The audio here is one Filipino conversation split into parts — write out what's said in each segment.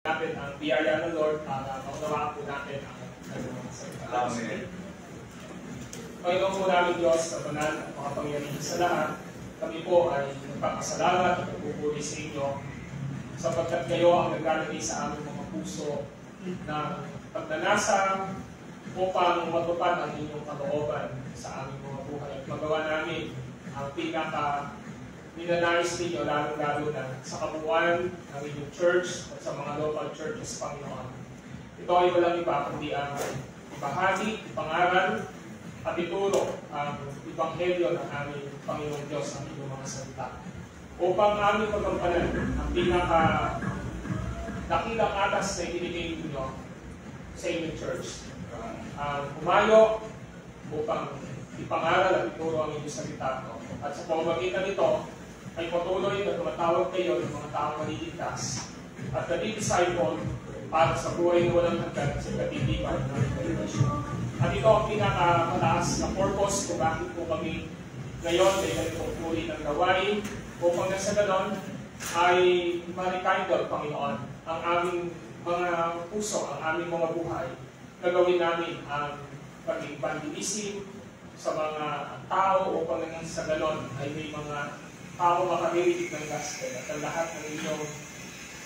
natin ang biyaya ng Lord para maunawaan po natin ang kanyang salita. Amen. Panginoon po namin Diyos, na banal at makapangyarihan sa lahat, kami po ay nagpapasalamat at nagpupuri sa inyo sapagkat kayo ang naglalagay sa aming mga puso ng pagnanasa upang matupad ang inyong kalooban sa aming mga buhay at magawa namin ang ninanais ninyo, lalo-lalo na sa kabuuan ng inyong church at sa mga local churches, Panginoon. Ito ay walang iba kundi ang ibahagi, ipangaral, at ituro ang Ebanghelyo ng aming Panginoong Diyos ang inyong mga salita. Upang aming pagkampalan ang dakilang atas na ibinigay ninyo sa inyong church. Humayo upang ipangaral at ituro ang inyong salita. At sa pamamagitan nito, ay patuloy na tumatawag kayo ng mga taong maliligtas at nadi-disciple para sa buhay na walang hanggan sa katitipan ng revelation. At ito ang pinakamataas na purpose kung bakit po kami ngayon ay ganitong uri ng gawain upang nasa ganon ay ma-rekindle, Panginoon, ang aming mga puso, ang aming mga buhay na gawin namin ang pag-evangelism sa mga tao upang sa ganon ay may mga tao makarinig ng gospel at ang lahat ng inyong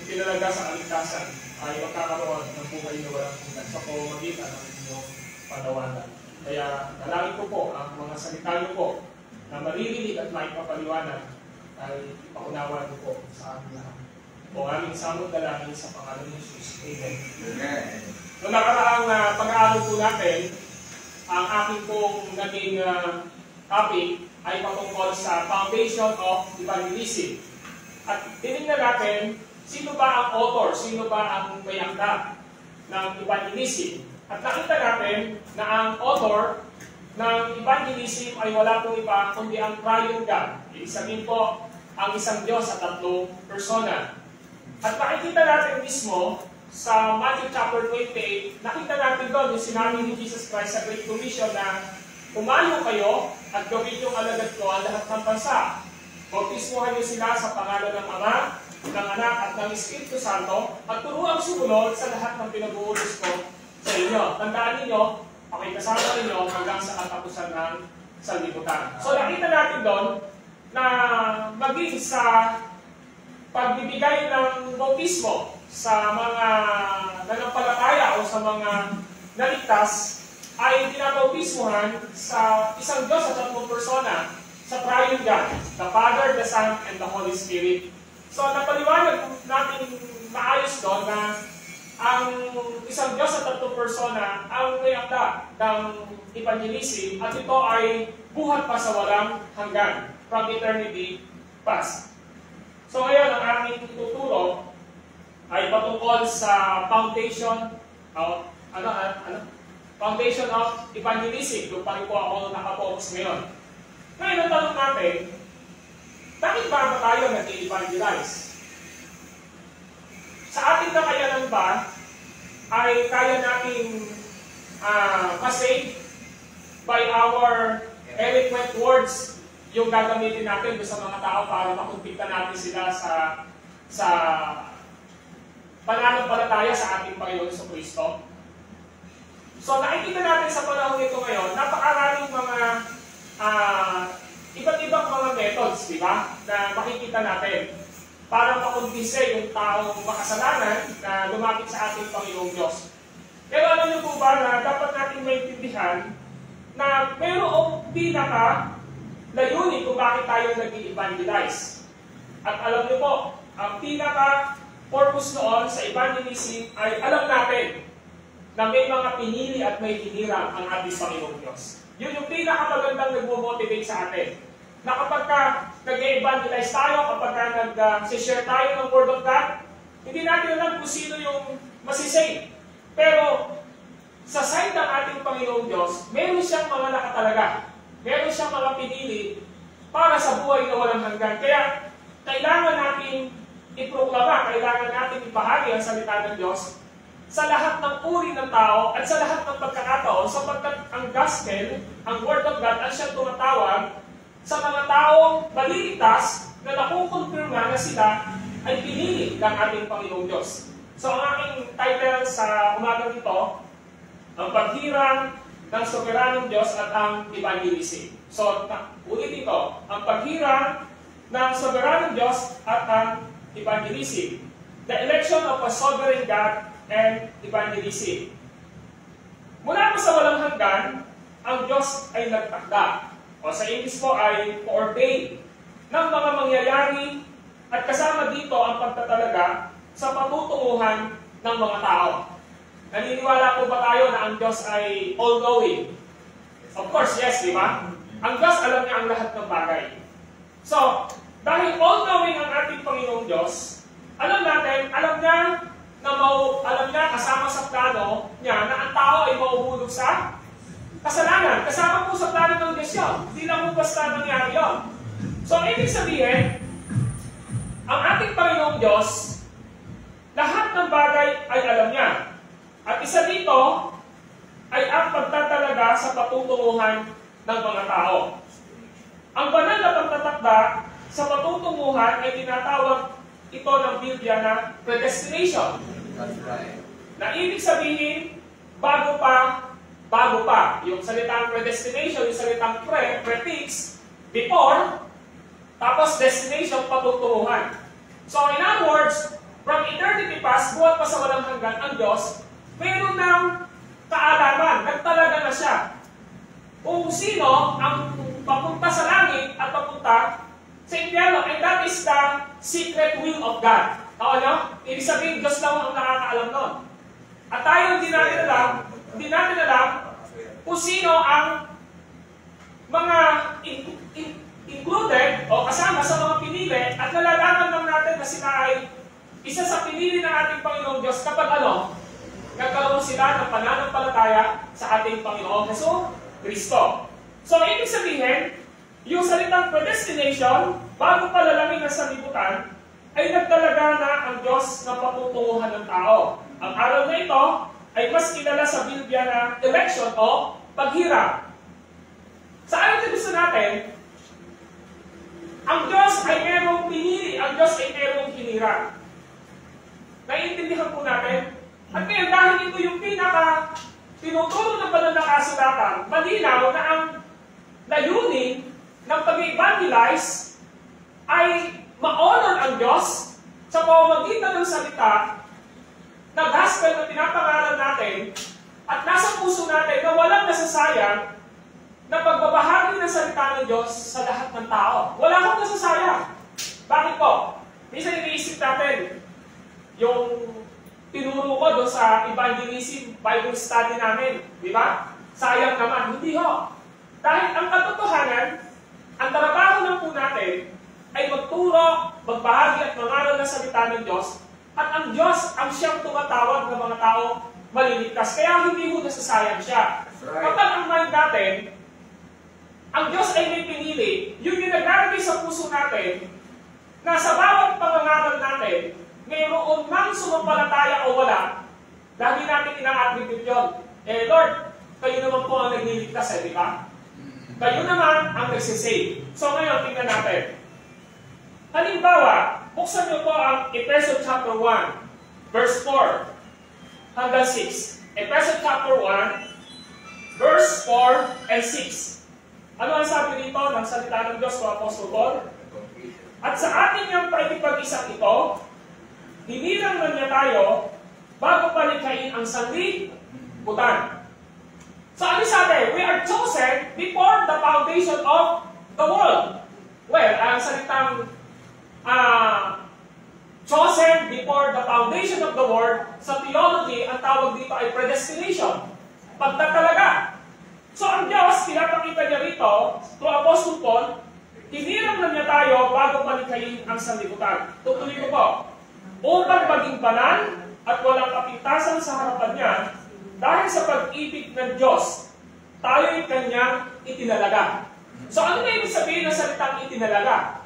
ipinalaga sa kaligtasan ay magkakaroon ng buhay na walang hanggan sa pamamagitan ng inyong panawagan. Kaya dalangin ko po ang mga salita niyo po na maririnig at maipapaliwanag ay ipaunawa niyo po sa amin lahat. O aming samot dalangin sa pangalan ni Jesus. Amen. Amen. Noong nakaraang pag-aaral po natin, ang aking pong naging topic ay patungkol sa foundation of evangelism. At tinignan natin, sino ba ang author, sino ba ang may akda ng evangelism. At nakita natin na ang author ng evangelism ay wala pong iba kundi ang triune God. Ibig sabihin po, ang isang Diyos sa tatlong persona. At makikita natin mismo sa Matthew chapter 28, nakita natin doon yung sinabi ni Jesus Christ sa Great Commission na umayo kayo at gawin yung alagad ko ang lahat ng bansa. Bautismuhan niyo sila sa pangalan ng Ama, ng Anak at ng Espiritu Santo at turuan sumunod sa lahat ng pinag-uutos ko sa inyo. Tandaan ninyo, pakikasama ninyo hanggang sa katapusan ng sanlibutan. So nakita natin doon na maging sa pagbibigay ng bautismo sa mga nanampalataya o sa mga naligtas ay pinabautismuhan sa isang Diyos sa tatlong persona, sa triune God, the Father, the Son, and the Holy Spirit. So napaliwanag natin maayos doon na ang isang Diyos sa tatlong persona ang may akda ng evangelism at ito ay buhat pa sa walang hanggan, from eternity past. So ngayon, ang aming ituturo ay patungkol sa foundation foundation of evangelism. Doon pa rin po ako nakapokus ngayon. Ngayon, ang tanong natin, bakit ba tayo nag-evangelize? Sa ating kakayanan ba ay kaya nating masave by our eloquent words yung gagamitin natin sa mga tao para makumpita natin sila sa pananampalataya sa ating Panginoon sa Kristo? So nakikita natin sa panahon ito ngayon, napakaraming mga iba't ibang mga methods, di ba? Na makikita natin para makumbise yung taong makasalanan na lumapit sa ating Panginoong Diyos. Pero alam niyo po ba na dapat natin maintindihan na mayroong pinaka-layunin kung bakit tayo nag-evangelize. At alam niyo po, ang pinaka-purpose noon sa evangelism ay alam natin na may mga pinili at may hinirang ang ating Panginoong Diyos. Yun yung pinakamagandang nagmo-motivate sa atin. Na kapag nag-evangelize tayo, kapag nag-share tayo ng Word of God, hindi natin alam kung sino yung masisave. Pero sa side ng ating Panginoong Diyos, meron siyang mga nakatalaga. Meron siyang mga pinili para sa buhay na walang hanggan. Kaya kailangan natin iproklama, kailangan natin ibahagi ang salita ng Diyos sa lahat ng uri ng tao at sa lahat ng pagkakataon sapagkat ang gospel, ang Word of God, ang siyang tumatawag sa mga taong maliligtas na nakukonfirma na sila ay pinili ng ating Panginoong Diyos. So ang aking title sa umagang ito, ang paghirang ng soberanong Diyos at ang evangelism. So, ulitin ko, ang paghirang ng soberanong Diyos at ang evangelism. The election of a sovereign God and evangelism. Mula pa sa walang hanggan, ang Diyos ay nagtakda. O sa English po ay ordain ng mga mangyayari at kasama dito ang pagtatalaga sa patutunguhan ng mga tao. Naniniwala po ba tayo na ang Diyos ay all-knowing? Of course, yes, di ba? Ang Diyos alam niya ang lahat ng bagay. So, dahil all-knowing ang ating Panginoong Diyos, alam niya kasama sa plano niya na ang tao ay mauhulog sa kasalanan. Kasama po sa plano ng Diyos yun. Hindi lang po basta nangyari yun. So, ibig sabihin, ang ating Panginoong Diyos, lahat ng bagay ay alam niya. At isa dito ay ang pagtatalaga sa patutunguhan ng mga tao. Ang banal na pagtatakda sa patutunguhan ay tinatawag ito ng Biblia na predestination. That's right. Na ibig sabihin, bago pa. Yung salitang predestination, yung salitang prefix, before, tapos destination, patutunguhan. So in other words, from eternity past, buwan pa sa walang hanggan, ang Diyos, mayroon ng kaalaman, nagtalaga na siya. Kung sino ang papunta sa langit at papunta sa impyerno, and that is the secret will of God. Tao nyo? Ibig sabihin, Diyos lang ang nakakaalam nun. At tayo hindi natin alam kung sino ang mga included o kasama sa mga pinili at nalalaman lang natin na sila ay isa sa pinili ng ating Panginoong Diyos kapag nagkaroon sila ng pananampalataya sa ating Panginoong Kristo. So, ibig sabihin, yung salitang predestination, bago palalangin ng sanlibutan, ay nagtalaga na ang Diyos na patutunguhan ng tao. Ang araw na ito ay mas kilala sa Biblia na election o paghirang. Sa araw na gusto natin, ang Diyos ay merong pinili, ang Diyos ay merong hinirang. Naiintindihan po natin? At ngayon, dahil ito yung tinuturo ng banal na kasulatan, malinaw na ang layunin ng pag-evangelize ay ma-honor ang Diyos sa pamamagitan ng salita na gospel na pinapangalan natin at nasa puso natin na walang nasasayang na pagbabahagi ng salita ng Diyos sa lahat ng tao. Wala akong nasasayang. Bakit po? Minsan iniisip natin yung tinuro ko doon sa evangelism Bible study namin. Di ba? Sayang naman. Hindi ho. Dahil ang katotohanan, ang trabaho lang po natin ay magturo, magbahagi at mangaral ng salita ng Diyos at ang Diyos ang siyang tumatawag ng mga tao maliligtas. Kaya hindi mo nasasayang siya. Right. Kapag ang mind natin, ang Diyos ay may pinili, yung ginagagawin sa puso natin na sa bawat pangangaral natin, mayroon mang sumampalataya o wala, lagi natin ina-attribute yun. Lord, kayo naman po ang nagliligtas, di ba? Kayo naman ang nagsisave. So ngayon, tingnan natin. Halimbawa, buksan niyo po ang Ephesians chapter 1, verse 4 hanggang 6. Ephesians chapter 1, verse 4 and 6. Ano ang sabi dito ng salita ng Diyos o Apostle Paul? At sa ating niyang paikipag-isang ito, hinirang na niya tayo bago palikhain ang sanlibutan. So ano sabi? We are chosen before the foundation of the world. Well, ang salitang chosen before the foundation of the world, sa theology, ang tawag dito ay predestination. Pagtatalaga. So ang Diyos, pinapakita niya rito, through Apostle Paul, hinirang na niya tayo bago palikhain ang sanlibutan. Tutuloy ko po. Upang maging banal at walang kapintasan sa harapan niya, dahil sa pag-ibig ng Diyos, tayo'y Kanyang itinalaga. So ano na ibig sabihin ng salitang itinalaga?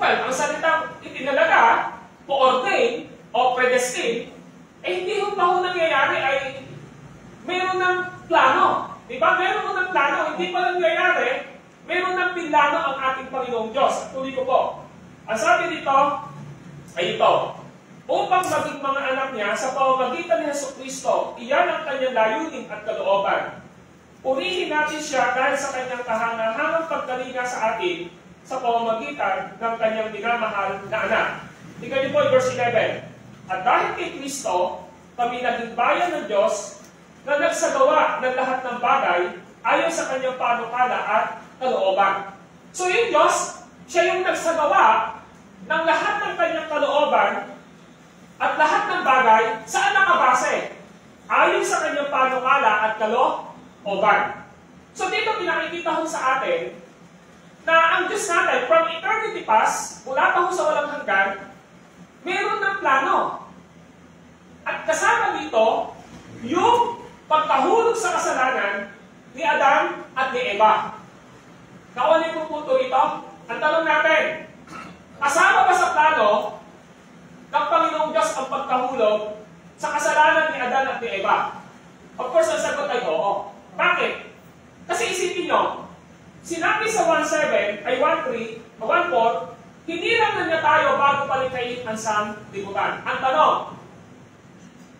Well, ang salitang itinalaga, po-ordain, o predestined, hindi yung pa nangyayari ay meron ng plano. Diba? Meron ng plano, hindi pa nangyayari, meron ng pinlano ang ating Panginoong Diyos. At tuloy ko po. Ang sabi dito ay ito. upang maging mga anak niya sa pamamagitan ni Jesucristo. Iyan ang kanyang layunin at kalooban. Purihin natin siya dahil sa kanyang kahangahangang pagkalinga sa atin sa pamamagitan ng kanyang minamahal na anak. Tingnan niyo po verse 11. At dahil kay Kristo, kami naging bayan ng Diyos na nagsagawa ng lahat ng bagay ayon sa kanyang panukala at kalooban. So yung Diyos, siya yung nagsagawa ng lahat ng kanyang kalooban at lahat ng bagay saan nakabase? Ayon sa kanyang panukala at kalooban. So dito pinakikita ho sa atin na ang Diyos natin, from eternity past, mula pa ho sa walang hanggan, meron ng plano. At kasama dito, yung pagkahulog sa kasalanan ni Adan at ni Eva. Kaunin po punto ito. Ang tanong natin, kasama ba sa plano ng Panginoong Diyos ang pagkahulog sa kasalanan ni Adan at ni Eva? Of course, ang sagot ay oo. Bakit? Kasi isipin nyo, sinabi sa 1.7 ay 1.3, 1.4, hinirang na niya tayo bago palikhain ang sanlibutan. Ang tanong,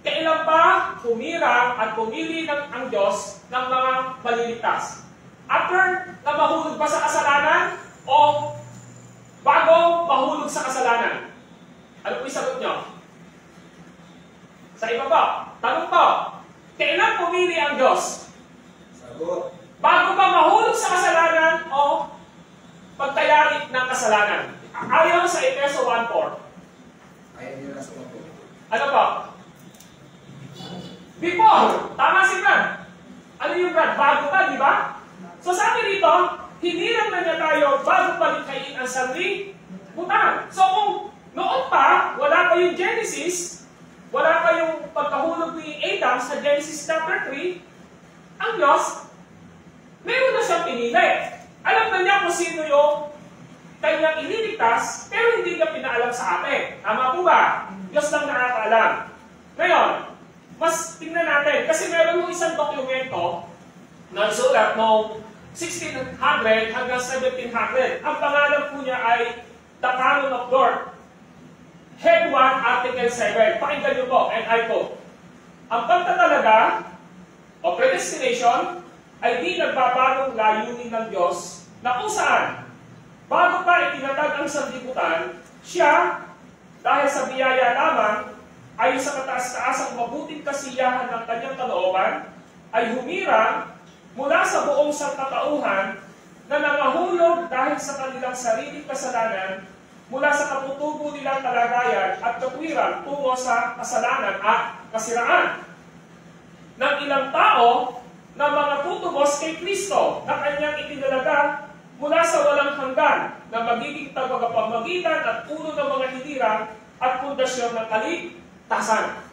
kailan ba humirang at pumili ang Diyos ng mga maliligtas? After na mahulog ba sa kasalanan o bago mahulog sa kasalanan? Ano po yung sagot nyo? Sa iba po, tanong po, kailan pumili ang Diyos? Sagot. Bago ba mahulog sa kasalanan o pagtayari ng kasalanan? Ayon sa Efeso 1.4. Ayaw nyo na sumagot. Ano po? Before. Tama si Brad. Ano yung Brad? Bago pa, di ba? So sabi dito, hinirang na niya tayo bago palikhain ang sanlibutan. So kung noon pa, wala pa yung Genesis, wala pa yung pagkahulog ni Adam sa Genesis chapter 3, ang Diyos, meron na siyang pinili. Alam na niya kung sino yung kanyang iniligtas, pero hindi niya pinaalam sa atin. Tama po ba? Diyos lang nakakaalam. Ngayon, mas tingnan natin, kasi meron yung isang dokumento na sulat noong 1600 hanggang 1700. Ang pangalan po niya ay The Canon of Dort. Head 1, Article 7. Pakinggan niyo po, and I quote, ang pagtatalaga o predestination ay di nagbabagong layunin ng Diyos na kung saan bago pa itinatag ang sanlibutan, siya, dahil sa biyaya lamang, ay sa kataas-taasang mabuting kasiyahan ng kanyang kalooban, ay humirang mula sa buong sangkatauhan na nangahulog dahil sa kanilang sariling kasalanan, mula sa katutubo nilang kalagayan at katwiran tungo sa kasalanan at kasiraan ng ilang tao na mga tutubos kay Kristo na kanyang itinalaga mula sa walang hanggan na magiging tagapamagitan at ulo ng mga hinirang at pundasyon ng kaligtasan.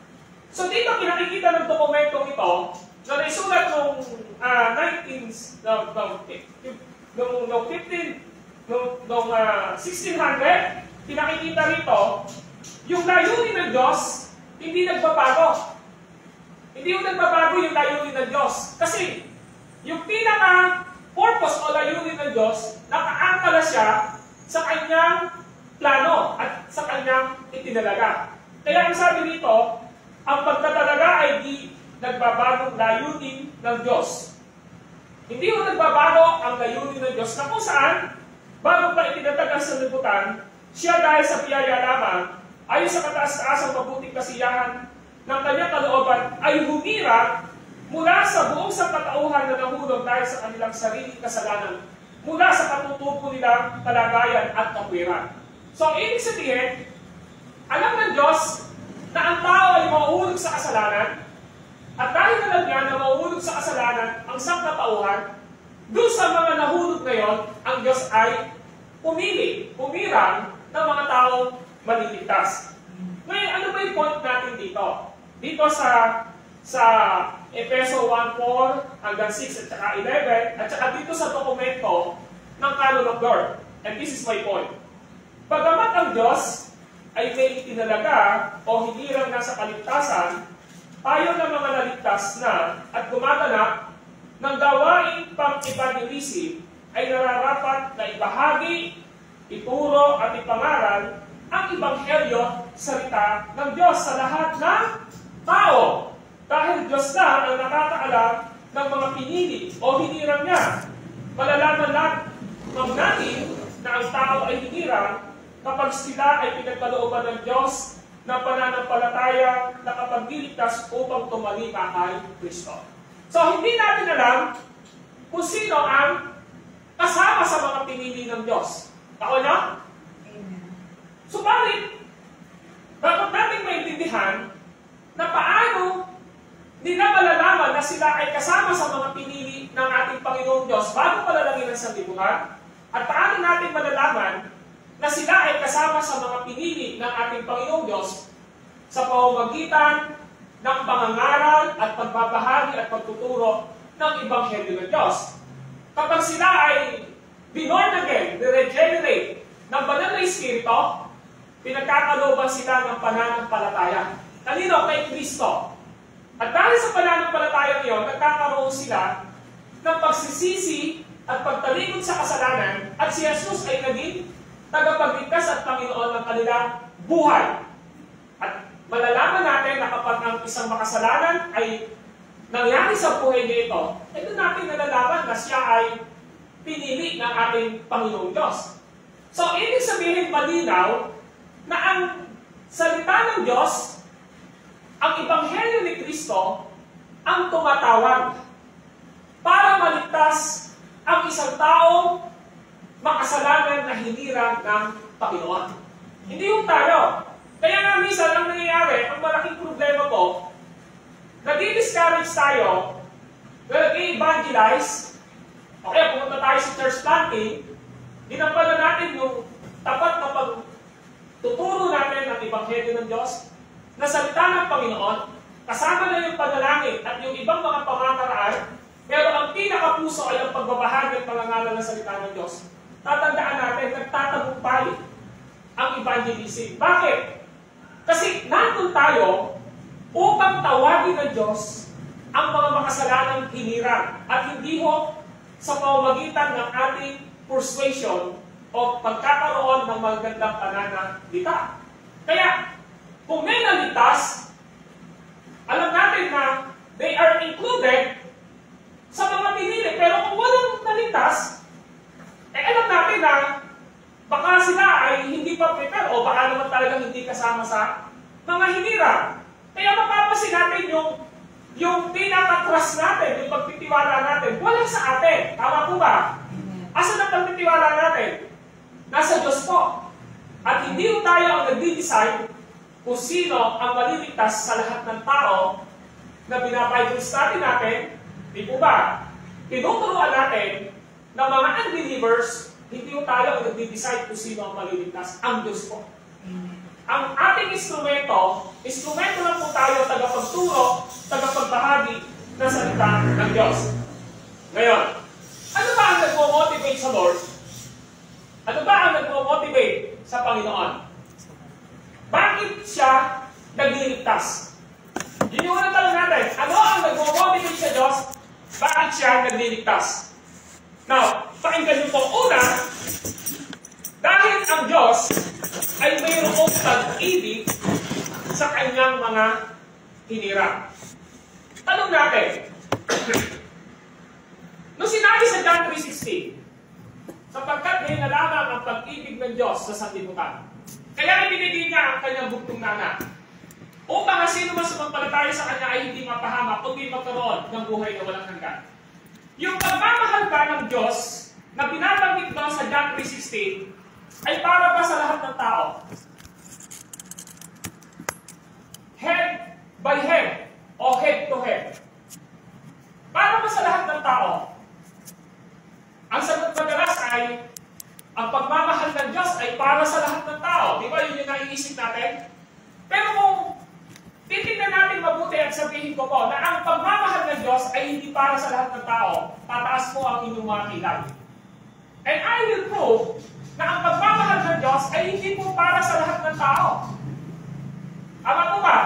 So dito pinakikita ng dokumentong ito na naisulat noong 1600, pinakikita rito yung layunin ng Diyos hindi nagbabago. Hindi yung nagbabago yung layunin ng Diyos. Kasi yung pinaka-purpose o layunin ng Diyos, nakaangkala siya sa kanyang plano at sa kanyang itinalaga. Kaya ang sabi dito, ang pagtatalaga ay di nagbabagong layunin ng Diyos. Hindi yung nagbabago ang layunin ng Diyos na kung saan, bago pa itinatag ang sanlibutan, siya dahil sa biyaya lamang, ayon sa kataas-taasang mabuting kasiyahan ng kanyang kalooban, ay humira mula sa buong sangkatauhan na nahulog dahil sa kanilang sariling kasalanan, mula sa katutubo nilang kalagayan at katwiran. So, ibig sabihin, alam ng Diyos na ang tao ay mauulog sa kasalanan, at dahil alam niya na mauulog sa kasalanan ang sangkatauhan, doon sa mga nahulog ngayon, ang Diyos ay humirang ng mga taong maliligtas. Ngayon, ano ba yung point natin dito? Dito sa Efeso 1:4 hanggang 6 at saka 11, at saka dito sa dokumento ng Canon of Dort. And this is my point. Bagamat ang Diyos ay may itinalaga o hinirang na sa kaligtasan, tayo na mga naligtas na at gumaganap ng gawain pang-evangelism ay nararapat na ibahagi, ituro at ipangaral ang Ebanghelyo salita ng Diyos sa lahat ng tao. Dahil Diyos lang ang nakakaalam ng mga pinili o hinirang niya. Malalaman lang natin na ang tao ay hinirang kapag sila ay pinagkalooban ng Diyos na pananampalataya na kapag-iligtas upang tumalima kay Kristo. So, hindi natin alam kung sino ang kasama sa mga pinili ng Diyos. Tao na? Subalit, dapat natin maintindihan na paano nila malalaman na sila ay kasama sa mga pinili ng ating Panginoong Diyos bago palalagin ang sanlibutan, at paano natin malalaman na sila ay kasama sa mga pinili ng ating Panginoong Diyos sa pamamagitan ng pangangaral at pagbabahagi at pagtuturo ng Ebanghelyo ng Diyos. Kapag sila ay born again, regenerate ng banal na Espiritu, pinagkakalooban sila ng pananampalataya. Kanino? Kay Kristo. At dahil sa pananampalataya ngayon, nagkakaroon sila ng pagsisisi at pagtalikod sa kasalanan, at si Jesus ay naging tagapagligtas at Panginoon ng kanilang buhay. At malalaman natin na kapag ang isang makasalanan ay nangyari sa buhay niya ito, ito natin nalalaman na siya ay pinili ng ating Panginoong Diyos. So, ibig sabihin malinaw na ang salita ng Diyos, ang Ebanghelyo ni Kristo, ang tumatawag para maligtas ang isang taong makasalanan na hinirang ng Panginoon. Hindi yung tayo. Kaya nga minsan ang nangyayari, ang malaking problema po, nadi-discourage tayo, nag-evangelize, okay, pumunta tayo sa church planting, ginampalan natin yung tapat na pagtuturo natin ng Ebanghelyo ng Diyos, na salita ng Panginoon, kasama na yung panalangin at yung ibang mga pamamaraan, pero ang pinakapuso ay ang pagbabahagi at pangangalan ng salita ng Diyos. Tatandaan natin, nagtatagumpay ang evangelism. Bakit? Kasi nandun tayo upang tawagin ng Diyos ang mga makasalanang hinirang at hindi ho sa pamamagitan ng ating persuasion o pagkakaroon ng magandang pananalita. Kaya, kung may naligtas, alam natin na they are included sa mga pinili. Pero kung walang naligtas, alam natin na baka sila ay hindi pa prepare o baka naman talagang hindi kasama sa mga hinirang. Kaya mapapasin natin yung pinaka-trust natin, yung pagtitiwala natin, wala sa atin. Tama po ba? Asan ang pagtitiwala natin? Nasa Diyos po. At hindi mo tayo ang nag-decide kung sino ang maliligtas sa lahat ng tao na binabible study natin. Di po ba? Tinuturuan natin na mga unbelievers, hindi mo tayo ang nag-decide kung sino ang maliligtas. Ang Diyos po. Ang ating instrumento lang po tayo tagapagturo, tagapagbahagi ng salita ng Diyos. Ngayon, ano ba ang nagmo-motivate sa Lord? Ano ba ang nagmo-motivate sa Panginoon? Bakit siya nagliligtas? Yun yung unang tanong natin. Ano ang nagmo-motivate sa Diyos? Bakit siya nagliligtas? Now, pakinggan niyo po. Una, dahil ang Diyos ay mayroong pag-ibig sa kanyang mga hinirang. Tanong natin, nung sinabi sa John 3:16, sapagkat ngayon na lamang ang pag-ibig ng Diyos sa sanlibutan, kaya ibinigay niya ang kanyang bugtong na anak, upang ang sino man sumampalataya sa kanya ay hindi mapahamak, kundi magkaroon ng buhay na walang hanggan. Yung pagmamahal ba ng Diyos na binabanggit doon sa John 3:16 ay para ba sa lahat ng tao? Head by head o head to head? Para ba sa lahat ng tao? Ang sagot madalas ay ang pagmamahal ng Diyos ay para sa lahat ng tao. Di ba yun yung naiisip natin? Pero kung titignan natin mabuti at sabihin ko po na ang pagmamahal ng Diyos ay hindi para sa lahat ng tao, tataas po ang inyong mga kilay. And I will prove na ang pagmamahal ng Diyos ay hindi po para sa lahat ng tao. Tama po ba?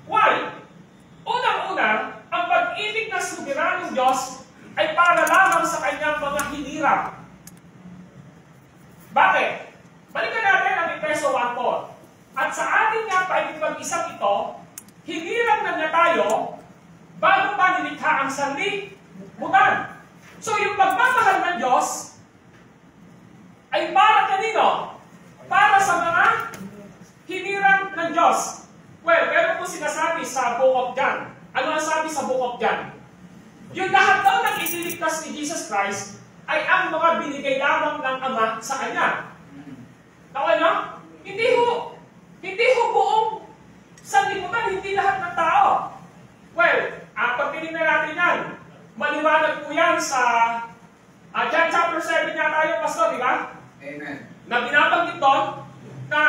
Why? Unang-una, ang pag-ibig ng soberanong Diyos ay para lamang sa kanyang mga hinirang. Bakit? Balikan natin ang Efeso 1:4. At sa ating nga ang sanlibutan. So yung pagmamahal ng Diyos ay para kanino? Para sa mga hinirang ng Diyos. Well, pero po sinasabi sa Book of John. Ano ang sabi sa Book of John? Yung lahat daw ng iniligtas ni Jesus Christ ay ang mga binigay lamang ng Ama sa Kanya. Nakuha nyo? Hindi ho buong sanlibutan, hindi lahat ng tao. Well, pag tinignan natin yan, maliwanag po yan sa John chapter 7 niya tayo, Pastor, di ba? Amen. Na binabanggit doon na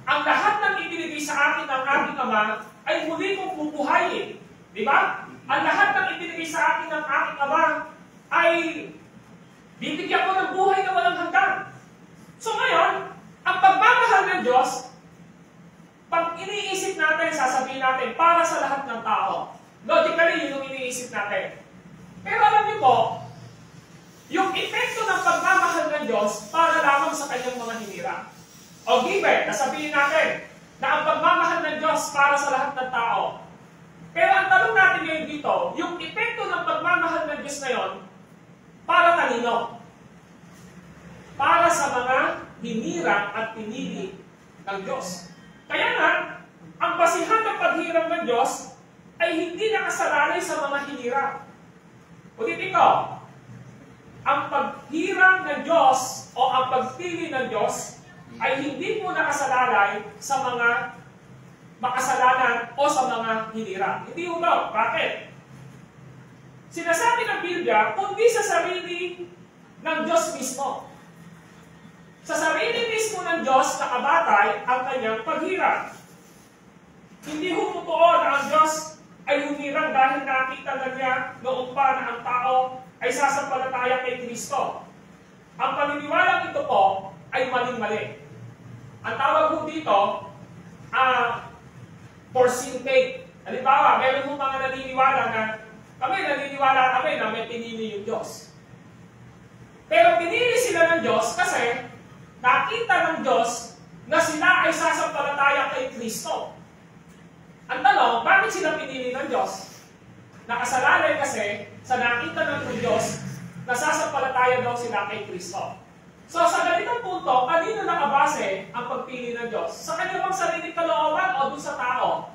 ang lahat ng ibinigay sa akin ng aking Ama ay muli kong bubuhayin. Di ba? Ang lahat ng ibinigay sa akin ng aking Ama ay bibigyan ko ng buhay na walang hanggan. So ngayon, ang pagmamahal ng Diyos, pag iniisip natin, sasabihin natin, para sa lahat ng tao. Logically, yun yung iniisip natin. Pero alam niyo po, yung epekto ng pagmamahal ng Diyos para lamang sa kanyang mga hinira. O given, nasabihin natin na ang pagmamahal ng Diyos para sa lahat ng tao. Pero ang tanong natin ngayon dito, yung epekto ng pagmamahal ng Diyos na yon, para kanino? Para sa mga hinira at pinili ng Diyos. Kaya nga, ang basihan ng paghirang ng Diyos ay hindi nakasalalay sa mga hinira. Ulitin ko, ang paghirang ng Diyos o ang pagpili ng Diyos ay hindi po nakasalalay sa mga makasalanan o sa mga hinira. Hindi po ba? Bakit? Sinasabi ng Biblia, kundi sa sarili ng Diyos mismo. Sa sarili mismo ng Diyos, nakabatay ang kanyang paghirang. Hindi ho totoo na ang Diyos ay humirang dahil nakita na niya noong pa na ang tao ay sasampalataya kay Kristo. Ang paniniwalang ito po ay maling-mali. Ang tawag ho dito, foreseen faith. Halimbawa, meron ho mga naniniwala na kami na may pinili yung Diyos. Pero pinili sila ng Diyos kasi nakita ng Diyos na sila ay sasampalataya kay Kristo. Ang tanong, bakit sila pinili ng Diyos? Nakasalalay kasi sa nakita ng Diyos na sasampalataya daw sila kay Kristo. So sa ganitong punto, kanino nakabase ang pagpili ng Diyos? Sa kanyang sariling kalooban o dun sa tao?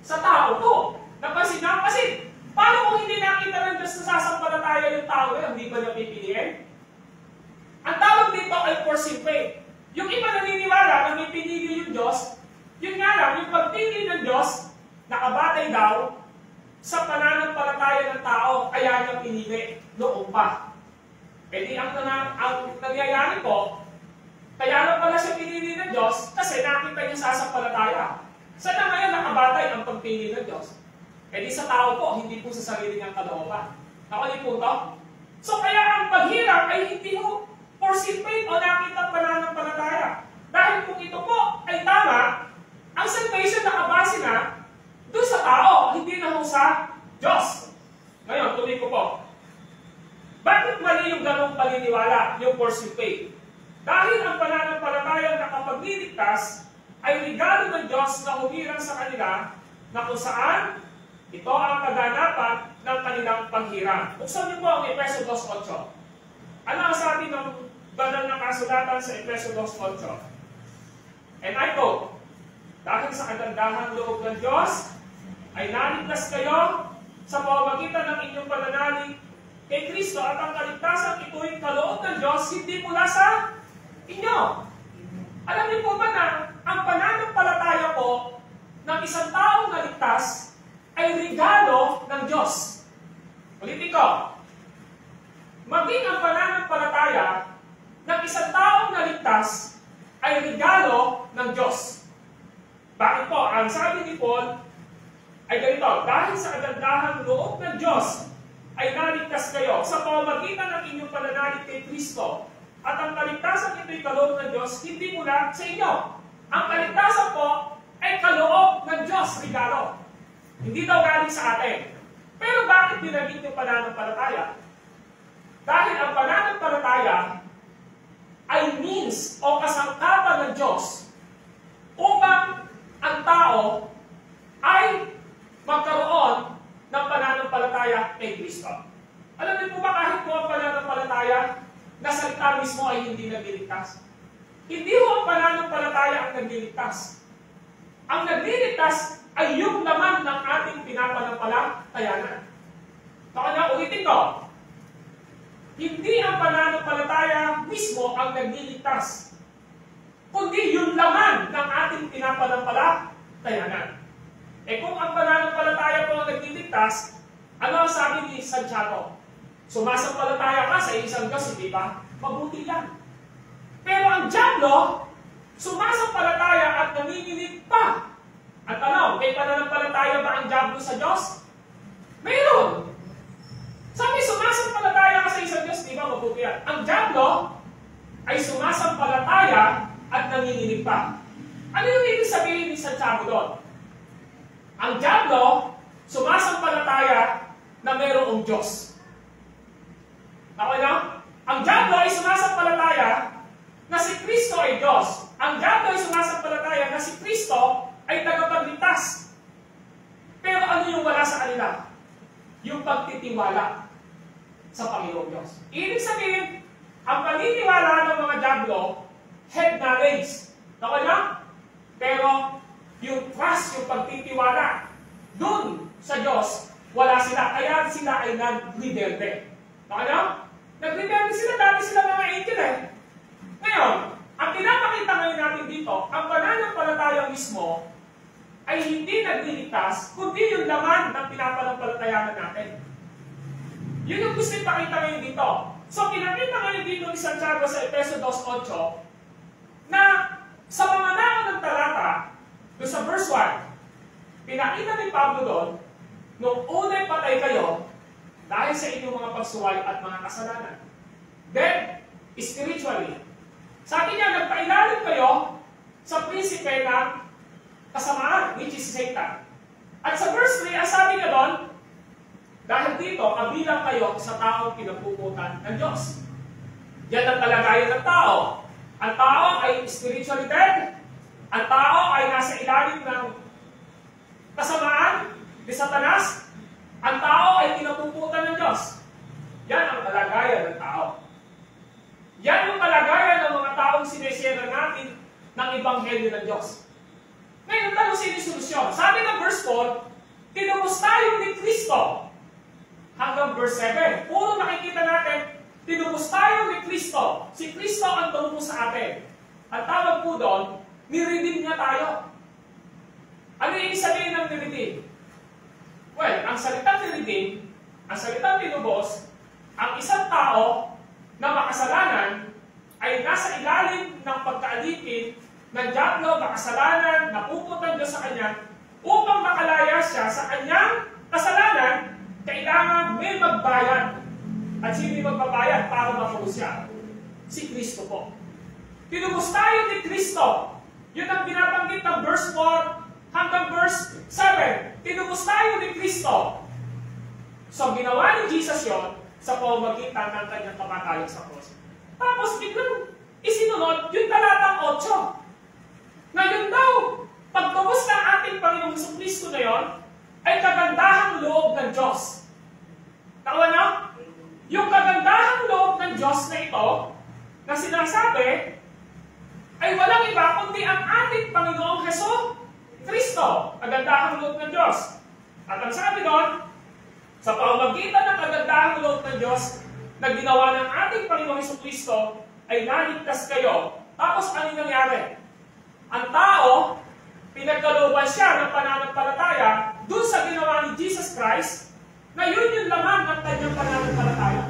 Sa tao po. Napansin na? Kasi paano kung hindi nakita ng Diyos na sasampalataya yung tao na hindi ba niya pipiliin? Ang tawag dito ay foreseen faith. Yung iba naniniwala na may pinili yung Diyos, yun nga lang, yung pagpili ng Diyos, nakabatay daw sa pananampalataya ng tao, kaya niya pinili noong pa. E di ang nangyayari po, kaya lang pala siya pinili ng Diyos kasi nakita niya sasampalataya. Saan na ngayon nakabatay ang pagpili ng Diyos? E di sa tao po, hindi po sa sarili niyang kalooban. Nakali po ito? So kaya ang paghirap ay hindi po foreseen faith o nakita pananampalataya. Dahil kung ito po ay tama, ang salvation nakabase na doon sa tao, hindi na ho sa Diyos. Ngayon, tuloy ko po. Bakit mali yung ganong paniniwala, yung foreseen faith? Dahil ang pananampalatayang nakapagliligtas ay regalo ng Diyos na humirang sa kanila na kung saan ito ang kaganapan ng kanilang panghiram. Buksan niyo po ang Efeso 2:8. Ano ang sabi ng banal na kasulatan sa Efeso 2:8? And I quote, dahil sa kagandahan loob ng Diyos, ay naligtas kayo sa pamamagitan ng inyong pananalig kay Kristo at ang kaligtasan ito'y kaloob ng Diyos, hindi mula sa inyo. Alam niyo po ba na ang pananampalataya po ng isang taong naligtas ay regalo ng Diyos? Ulitin ko, maging ang pananampalataya ng isang taong naligtas ay regalo ng Diyos. Bakit po? Ang sabi ni Paul ay ganito, dahil sa kagandahan loob ng Diyos ay naligtas kayo sa pamamagitan ng inyong pananalig kay Kristo. At ang kaligtasan ito'y kaloob ng Diyos, hindi mula sa inyo. Ang kaligtasan po ay kaloob ng Diyos, regalo. Hindi daw galing sa atin. Pero bakit binagin yung pananampalataya? Dahil ang pananampalataya ay means o kasangkapan ng Diyos upang ang tao ay magkaroon ng pananampalataya Kristo. Alam niyo po ba kahit po ang pananampalataya na salita mismo ay hindi nagliligtas? Hindi ho ang pananampalataya ang nagliligtas. Ang nagliligtas ay yung laman ng ating pinapanampalatayanan. Kaya ulitin ko, hindi ang pananampalataya mismo ang nagliligtas, kundi yung laman ng ating pinapanampalatayanan. Kung ang pananampalataya po ang nagliligtas, ano ang sabi ni Santiago? Sumasampalataya ka sa isang Diyos, hindi ba? Mabuti yan. Pero ang diablo, sumasampalataya at nanginginig pa. At ano, may pananampalataya ba ang diablo sa Diyos? Mayroon. Sabi, sumasampalataya ka sa isang Diyos, di ba? Mabuti yan. Ang diablo ay sumasampalataya at nanginginig pa. Ano yung ibig sabihin ni Santiago doon? Ang diablo, sumasampalataya na mayroong Diyos. Okay na? Ang diablo ay sumasampalataya na si Kristo ay Diyos. Ang diablo ay sumasampalataya na si Kristo ay tagapagligtas. Pero ano yung wala sa kanila? Yung pagtitiwala sa Panginoong Diyos. Ibig sabihin, ang paniniwala ng mga diablo, head knowledge. Okay na? Pero yung trust, yung pagtitiwala, dun sa Diyos, wala sila. Kaya sila ay nag-rebelde. Okay na? Nag-rebelde sila, dati sila mga angel eh. Ngayon, ang pinapakita ngayon natin dito, ang pananampalataya mismo ay hindi nagliligtas, kundi yung laman ng pinapanampalatayanan natin. Yun yung gusto ipakita ngayon dito. So, pinakita ngayon dito ni Santiago sa Efeso 2:8 na sa mga naunang talata, doon sa verse 1, pinakita ni Pablo doon, nung una'y patay kayo dahil sa inyong mga pagsuway at mga kasalanan. Then, spiritually, sabi niya, nagpailalim kayo sa prinsipe ng kasamaan, which is Satan. At sa verse 3, ang sabi niya doon, dahil dito, kabilang kayo sa taong pinapuputan ng Diyos. Yan ang kalagayan ng tao. Ang tao ay spiritually dead. Ang tao ay nasa ilalim ng kasamaan ni Satanas. Ang tao ay pinapuputan ng Diyos. Yan ang kalagayan ng tao. Yan yung kalagayan ng mga taong sinesiyera natin ng Ebanghelyo ng Diyos. Ngayon, tanong sinisolusyon. Sabi ng verse 4, tinubos tayo ni Kristo. Hanggang verse 7, puro nakikita natin, tinubos tayo ni Kristo. Si Kristo ang tumubos sa atin. Ang tawag po doon, niredeem niya tayo. Ano yung sabihin ng niredeem? Well, ang salitang niredeem, ang salitang tinubos, ang isang tao na makasalanan ay nasa ilalim ng pagkaalipin ng diablo, makasalanan, napuputan Diyos sa kanya, upang makalaya siya sa kanyang kasalanan, kailangan may magbayad. At sino yung magbabayad para mapuno siya? Si Kristo po. Tinubos tayo ni Kristo. Yun ang binabanggit ng verse 4 hanggang verse 7. Tinubos tayo ni Kristo. So, ginawa ni Jesus yun sa pamamagitan ng kanyang kamatayan sa cross. Tapos, biglang isinunod yung talatang 8. Na yun daw, pagtubos ng ating Panginoong Jesucristo na yun, ay kagandahang loob ng Diyos. Tawa na? Yung kagandahang loob ng Diyos na ito, na sinasabi, ay walang iba kundi ang ating Panginoong Jesucristo. Kagandahang loob ng Diyos. At ang sabi doon, sa pamamagitan ng kagandahang loob ng Diyos na ginawa ng ating Panginoong Jesucristo, ay naligtas kayo. Tapos ano nangyari? Ang tao, pinagkalooban siya ng pananampalataya dun sa ginawa ni Jesus Christ, na yun yung laman ng kanyang pananampalataya.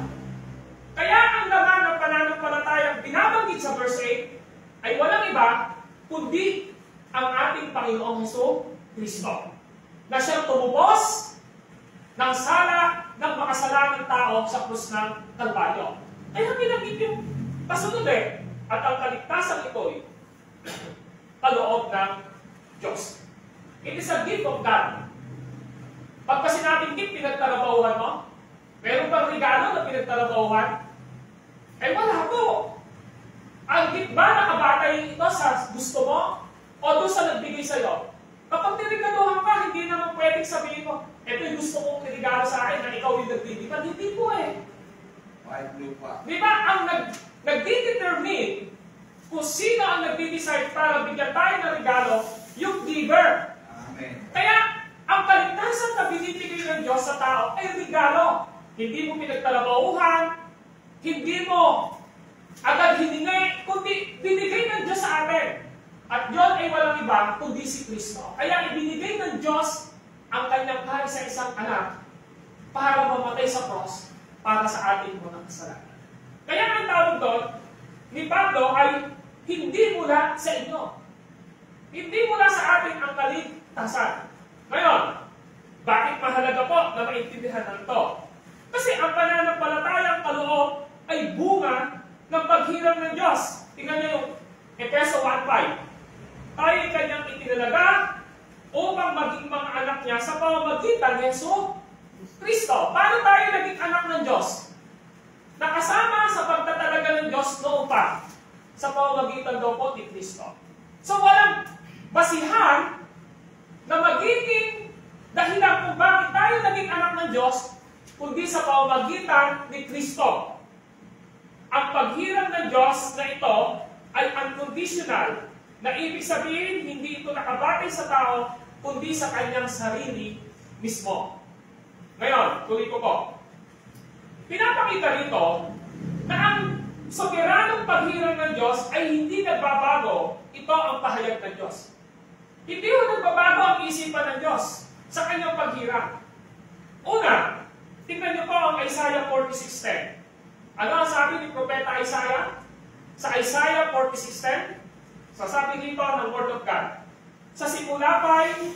Kaya ang laman ng pananampalataya binabanggit sa verse 8 ay walang iba kundi ang ating Panginoong Jesucristo, na siyang tumubos ng sala ng makasalanang tao sa krus ng Kalbaryo. Kaya binanggit yung pasunod at ang kaligtasan ito'y kaloob ng Diyos. It is a gift of God. Pag kasi sinabing gift, pinagtarabahuhan mo? Meron bang regalo na pinagtarabahuhan? Eh wala po. Ang gift ba nakabatay ito sa gusto mo? O doon sa nagbigay sa'yo? Kapag nirigaluhan ka, hindi naman pwedeng sabihin mo, ito yung gusto kong irigalo sa akin na ikaw yung nagdidipan. Hindi po eh. White blue pa. Di ba, ang nagdidetermine kung sino ang nagdi-decide para bigyan tayo ng regalo, yung giver. Amen. Kaya, ang kaligtasan na binibigay ng Diyos sa tao ay regalo. Hindi mo pinagtalabauhan, hindi mo agad hiningi, kundi binigay ng Diyos sa atin. At yun ay walang iba, kundi si Kristo. Kaya ibinigay ng Diyos ang kanyang kaisa-isang anak para mamatay sa cross para sa ating mga kasalanan. Kaya ang tawag doon ni Pablo ay hindi mula sa inyo. Hindi mula sa atin ang kaligtasan. Ngayon, bakit mahalaga po na maintindihan ng ito? Kasi ang pananampalatayang kaloob ay bunga ng paghiram ng Diyos. Tingnan niyo yung Efeso 1:5. Tayo ay kanyang itinalaga upang maging mga anak niya sa pamamagitan ni Yesu Kristo. Paano tayo naging anak ng Diyos? Nakasama sa pagtatalaga ng Diyos noon pa sa pamamagitan daw po ni Kristo. So walang basihan na magiging dahilan kung bakit tayo naging anak ng Diyos kundi sa pamamagitan ni Kristo. Ang paghiram ng Diyos na ito ay unconditional, na ibig sabihin hindi ito nakabatay sa tao kundi sa kanyang sarili mismo. Ngayon, tuloy ko po. Pinapakita rito na ang soberanong paghiram ng Diyos ay hindi nagbabago. Ito ang pahayag ng Diyos. Hindi mo nagbabago ang isipan ng Diyos sa kanyang paghiram. Una, tingnan niyo po ang Isaiah 46:10. Ano ang sabi ni Propeta Isaiah? Sa Isaiah 46:10, sasabi dito ng Word of God, sa simula pa'y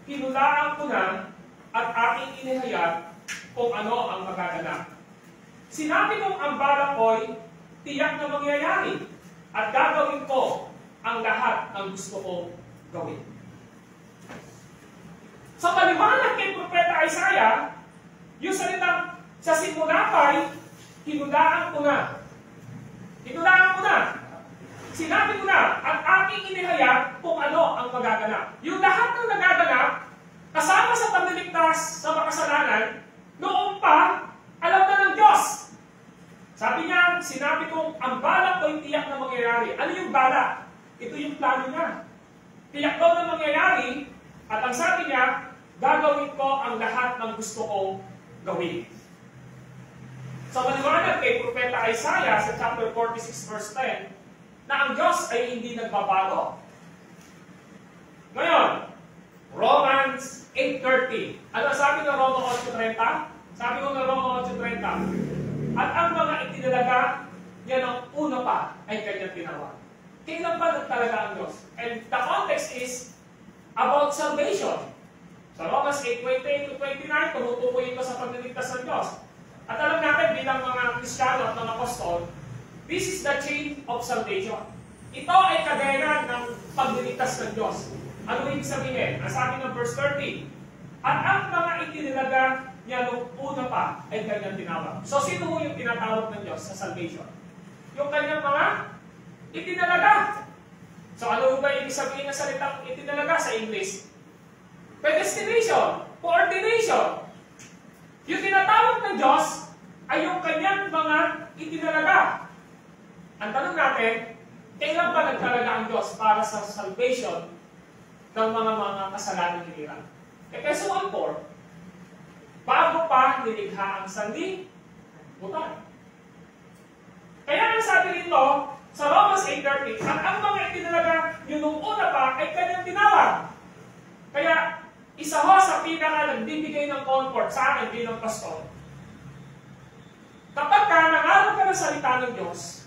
hinulaan ko na at aking inihayag kung ano ang magaganap. Sinabi kong ang balak ko'y tiyak na mangyayari at gagawin ko ang lahat ng gusto kong gawin. Sa paliwanag kay Propeta Isaiah, yung salitang sa simula pa'y hinulaan ko na. Hinulaan ko na. Sinabi ko na at aking inihayag kung ano ang magaganap. Yung lahat ng nagaganap, kasama sa pagliligtas sa makasalanan, noon pa, alam na ng Diyos. Sabi niya, sinabi kong ang balak ko'y tiyak na mangyayari. Ano yung balak? Ito yung plano niya. Tiyak daw na mangyayari, at ang sabi niya, gagawin ko ang lahat ng gusto kong gawin. Sa maliwanag kay Propeta Isaiah sa chapter 46 verse 10, na ang Diyos ay hindi nagbabago. Ngayon, Romans 8:30. Ano sabi ng Roma 8:30? Sabi ko ng Roma 8:30. At ang mga itinalaga niya ng una pa ay kanyang tinawag. Kailan ba nagtalaga ang Diyos? And the context is about salvation. Sa Romans 8:28-29, tumutukoy ito sa pagliligtas ng Diyos. At alam natin bilang mga Kristiyano at mga apostol, this is the chain of salvation. Ito ay kadena ng pagliligtas ng Diyos. Ano ibig sabihin? Ang sabi ng verse 30, at ang mga itinilaga niya nung una pa ay kanyang tinawag. So sino mo yung tinatawag ng Diyos sa salvation? Yung kanyang mga itinalaga. So ano ba ibig sabihin ng salitang itinalaga sa English? Predestination, coordination. Yung tinatawag ng Diyos ay yung kanyang mga itinalaga. Ang tanong natin, kailan ba nagtalaga ang Diyos para sa salvation ng mga kasalanan nila? Efeso 1:4, bago pa nilikha ang sanlibutan. Kaya ang sabi rito sa Romans 8:30, at ang mga itinalaga yun nung una pa ay kanyang tinawag. Kaya isa ho sa pinaka nagbibigay ng comfort sa akin bilang pastor. Kapag nangaral ka ng salita ng Diyos,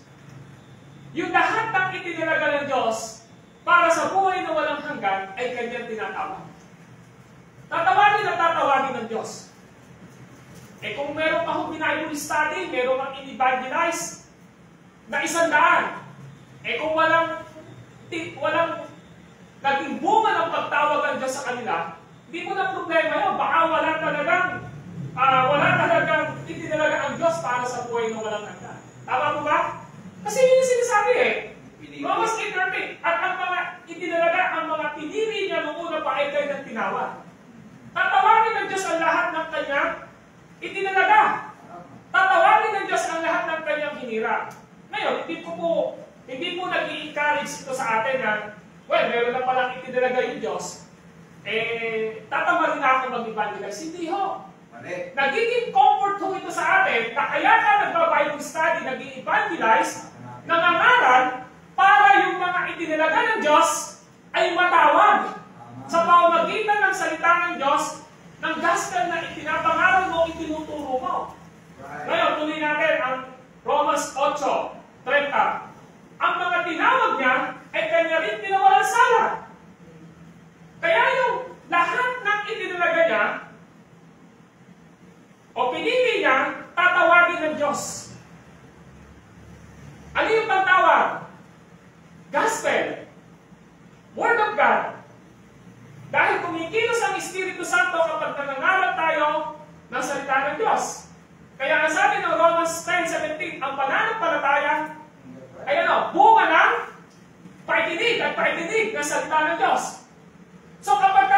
yung lahat ng itinalaga ng Diyos para sa buhay na walang hanggan ay kanyang tinatawag. Tatawagin at tatawagin ng Diyos. Eh kung meron pa akong Bible study, meron kang in-evangelize na 100. Eh kung walang naging bunga ng pagtawag ng Diyos sa kanila, hindi mo na problema yun. Baka wala talagang itinalaga ang Diyos para sa buhay na walang hanggan. Tama mo ba? Kasi yun yung sinasabi eh. Romans 8:30. At ang mga itinalaga, ang mga pinili niya noong una Ngayon, hindi po nag-i-encourage ito sa atin na, well, meron na palang itinalaga yung Diyos, tatama rin ako mag-evangelize. Hindi ho. Nagiging comfort ho ito sa atin na kaya ka nagba-Bible study, nag-i-evangelize, nangangaral para yung mga itinalaga ng Diyos ay matawag sa pamamagitan ng salita ng Diyos, ng gospel na ipinapangaral mo, itinuturo mo. Ngayon, tuloy natin ang Romans 8:30. Ang mga tinawag niya ay kanya rin pinawalang sala. Kaya yung lahat ng itinalaga niya o pinili niya, tatawagin ng Diyos. Ano yung pagtawag? Gospel. Word of God. Dahil kumikilos ang Espiritu Santo kapag nangangaral tayo ng salita ng Diyos. Kaya ang sabi ng Romans 10:17, ang pananampalataya ay bunga ng paikinig at paikinig ng salita ng Diyos. So kapag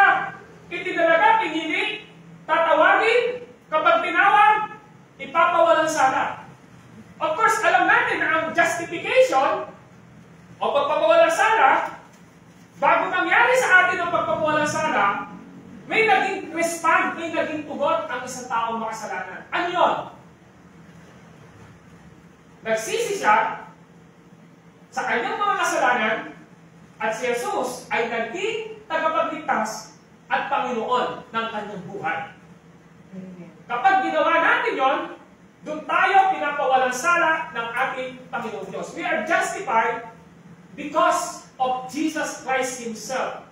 itinalaga, pinili, tatawagin, kapag tinawag, ipapawalang sala. Of course, alam natin na ang justification o pagpapawalang sala, bago nangyari sa atin ang pagpapawalang sala, may naging respond, may naging tugon ang isang taong makasalanan. Ano yun? Nagsisi siya sa kanyang mga kasalanan at si Jesus ay naging tagapagligtas at Panginoon ng kanyang buhay. Kapag ginawa natin yon, doon tayo pinapawalang sala ng ating Panginoon Diyos. We are justified because of Jesus Christ Himself.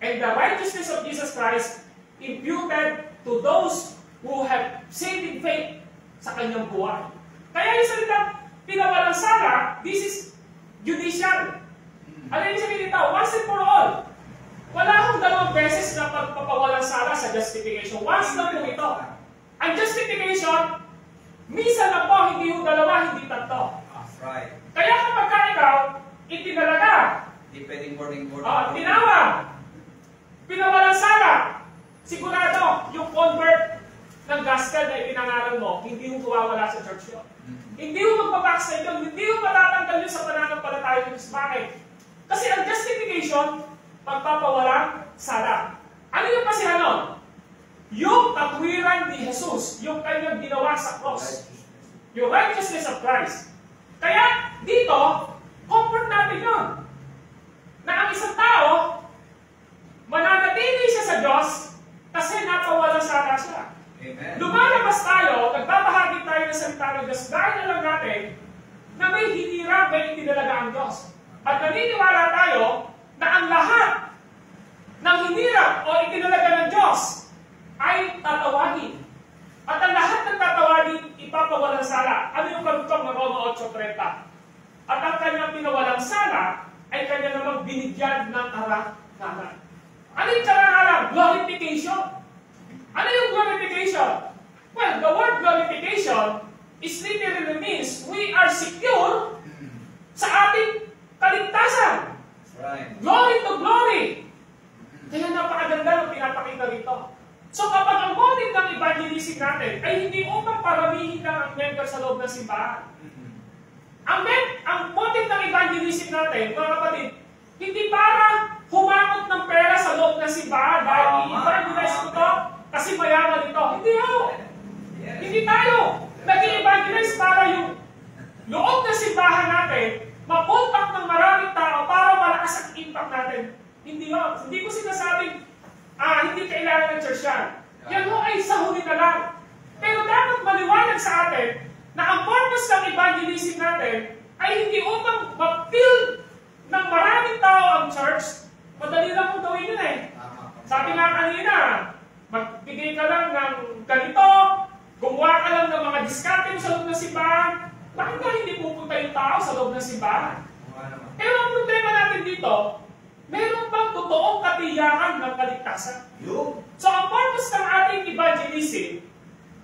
And the righteousness of Jesus Christ imputed to those who have saving faith sa kanyang buhay. Kaya yung salitang pinawalang sala, this is judicial. Ano yung sabihin dito? Once and for all. Wala akong dalawang beses na pagpapawalang sala sa justification. Once lang po ito. Ang justification, minsan na po, hindi yung dalawa, hindi tatlo. Right. Kaya kapag ikaw, itinalaga, tinawag, pinawalang sala, sigurado, yung convert ng gospel na ipinangalan mo, hindi yung mawawala sa church yun. Hindi yung magbabackside yun, hindi yung matatanggal yun sa pananampalataya ng Diyos. Bakit? Kasi ang justification, pagpapawalang sala. Ano yung pasihan nun? Yung katwiran ni Jesus, yung kanyang ginawa sa cross. Yung righteousness of Christ. Kaya, dito, comfort natin yun. Na ang isang tao, mananatili siya sa Diyos kasi napawalang sala siya. Amen. Lumalabas tayo, nagbabahagi tayo ng salita ng Diyos dahil alam natin na may hinirang, may itinalaga ang Diyos. At naniniwala tayo na ang lahat ng hinirang o itinalaga ng Diyos ay tatawagin. At ang lahat ng tatawagin, ipapawalang sala. Ano yung karugtong ng Roma 8:30? At ang kanyang pinawalang sala ay kanya namang binigyan ng karangalan. Ano yung karangalan? Glorification. Ano yung glorification? Well, the word glorification is literally means we are secure sa ating kaligtasan. Right. Glory to glory. Kaya napakaganda ng pinapakita dito. So kapag ang motive ng evangelism natin ay hindi upang paramihin lang ang member sa loob ng simbahan. Ang motive ng evangelism natin, mga kapatid, hindi para humakot ng pera sa loob ng simbahan dahil i-evangelize ko to kasi mayaman ito. Hindi ho. Hindi tayo nag-i-evangelize para yung loob ng simbahan natin mapuntak ng maraming tao para malakas ang impact natin. Hindi ho. Hindi ko sinasabing hindi kailangan ng church yan. Yan ho ay sa huli na lang. Pero dapat maliwanag sa atin na ang purpose ng evangelism natin ay hindi upang mag-fill ng maraming tao ang church. Madali lang kung gawin yun eh. Sabi nga kanina, magbigay ka lang ng ganito, gumawa ka lang ng mga diskarte sa loob ng simbahan. Bakit nga hindi pupunta yung tao sa loob ng simbahan? Pero ang problema natin dito, meron bang totoong katiyakan ng kaligtasan? So ang purpose ng ating evangelism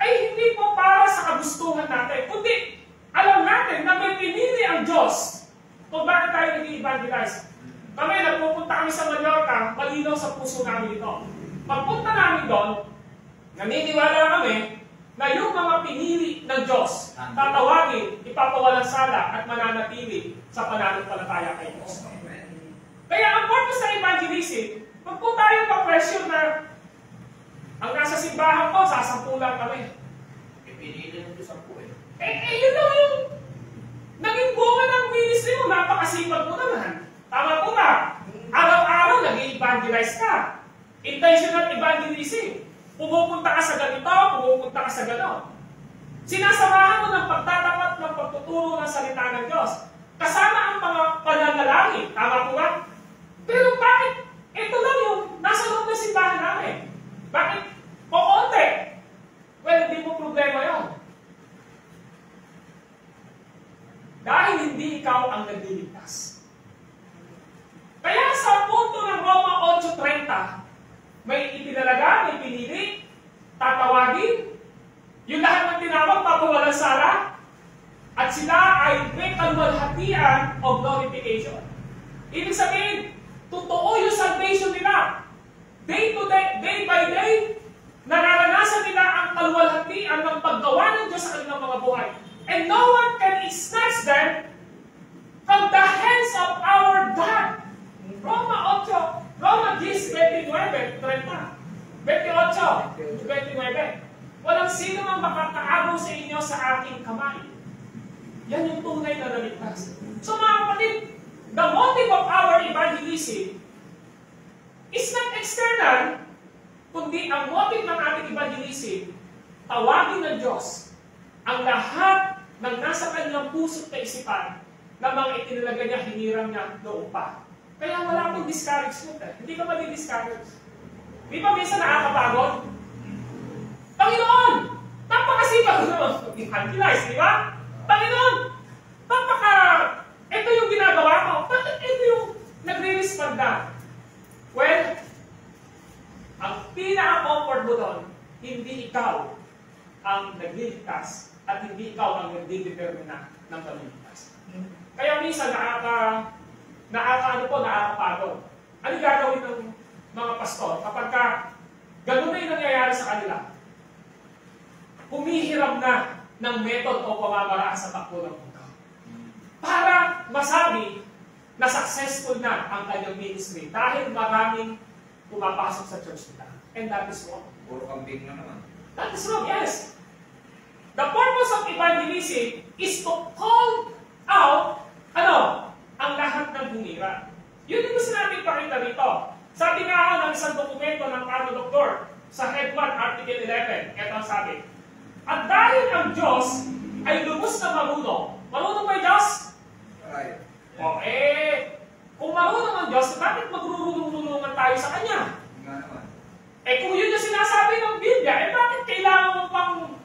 ay hindi po para sa kagustuhan natin, kundi alam natin na may pinili ang Diyos kung bakit tayo nag-i-evangelize. Kami, nagpupunta kami sa Mallorca, malinaw sa puso namin ito. Pagpunta namin doon, naniniwala kami na yung mga pinili ng Diyos, tatawagin, ipapawalang sala at mananatili sa pananampalataya kay Diyos. Kaya ang purpose ng evangelism, wag po tayo pa-pressure na ang nasa simbahan ko, sasampulan kami. Pinili ng Diyos ang buhay. Yun lang yung naging bunga ng ministry mo, napakasipag mo naman. Tama po ba? Araw-araw nag-evangelize ka. Intentional evangelism. Pumupunta ka sa ganito, pumupunta ka sa gano'n. Sinasamahan mo ng pagtatapat ng pagtuturo ng salita ng Diyos. Kasama ang mga pananalangin. Tama po ba? Pero bakit? Ito lang yung nasa loob ng simbahan namin. Bakit? O konti. Well, hindi mo problema yun. Dahil hindi ikaw ang nagliligtas. Kaya sa punto ng Roma 8:30, may ipinalaga, may pinili, tatawagin, yung lahat ng tinawag, papawalang sala, at sila ay may kalwalhatian of glorification. Ibig sabihin, totoo yung salvation nila. Day to day, day by day, nararanasan nila ang kalwalhatian ng paggawa ng Diyos sa kanilang mga buhay. And no one can snatch them from the hands of our God. Roma 10:29, 28-29. Walang sino mang makakaagaw sa inyo sa aking kamay. Yan yung tunay na naligtas. So mga kapatid, the motive of our evangelism is not external, kundi ang motive ng ating evangelism, tawagin ng Diyos ang lahat ng nasa kanyang puso't kaisipan na mga itinalaga niya, hinirang niya noong pa. Kaya wala akong discouragement eh. Hindi ka mali-discourage. Di ba minsan nakakapagod? Panginoon! Napakasipag ko naman mag-evangelize, di ba? Panginoon! Ito yung ginagawa ko. Bakit ito yung nagre-respond na? Well, ang pinaka-comfort mo doon, hindi ikaw ang nagliligtas at hindi ikaw ang nagdidetermina ng pagliligtas. Kaya minsan nakakapagod. Ano gagawin ng mga pastor kapag ganun na yung nangyayari sa kanila? Humihiram na ng method o pamamaraan sa takbo ng mundo para masabi na successful na ang kanyang ministry dahil maraming pumapasok sa church nila. And that is wrong. Puro kambing na naman. That is wrong, yes. The purpose of evangelism is to call out, ang lahat ng humira. Yun yung gusto natin pakita rito. Sabi nga ako ng isang dokumento ng doktor sa Head 1, Article 11, ito ang sabi. At dahil ang Diyos ay lubos na marunong ba yung Diyos? Right. Kung marunong ang Diyos, bakit magrurulong-tulungan tayo sa Kanya? Nga naman. Kung yun yung sinasabi ng Biblia, bakit kailangan mo pang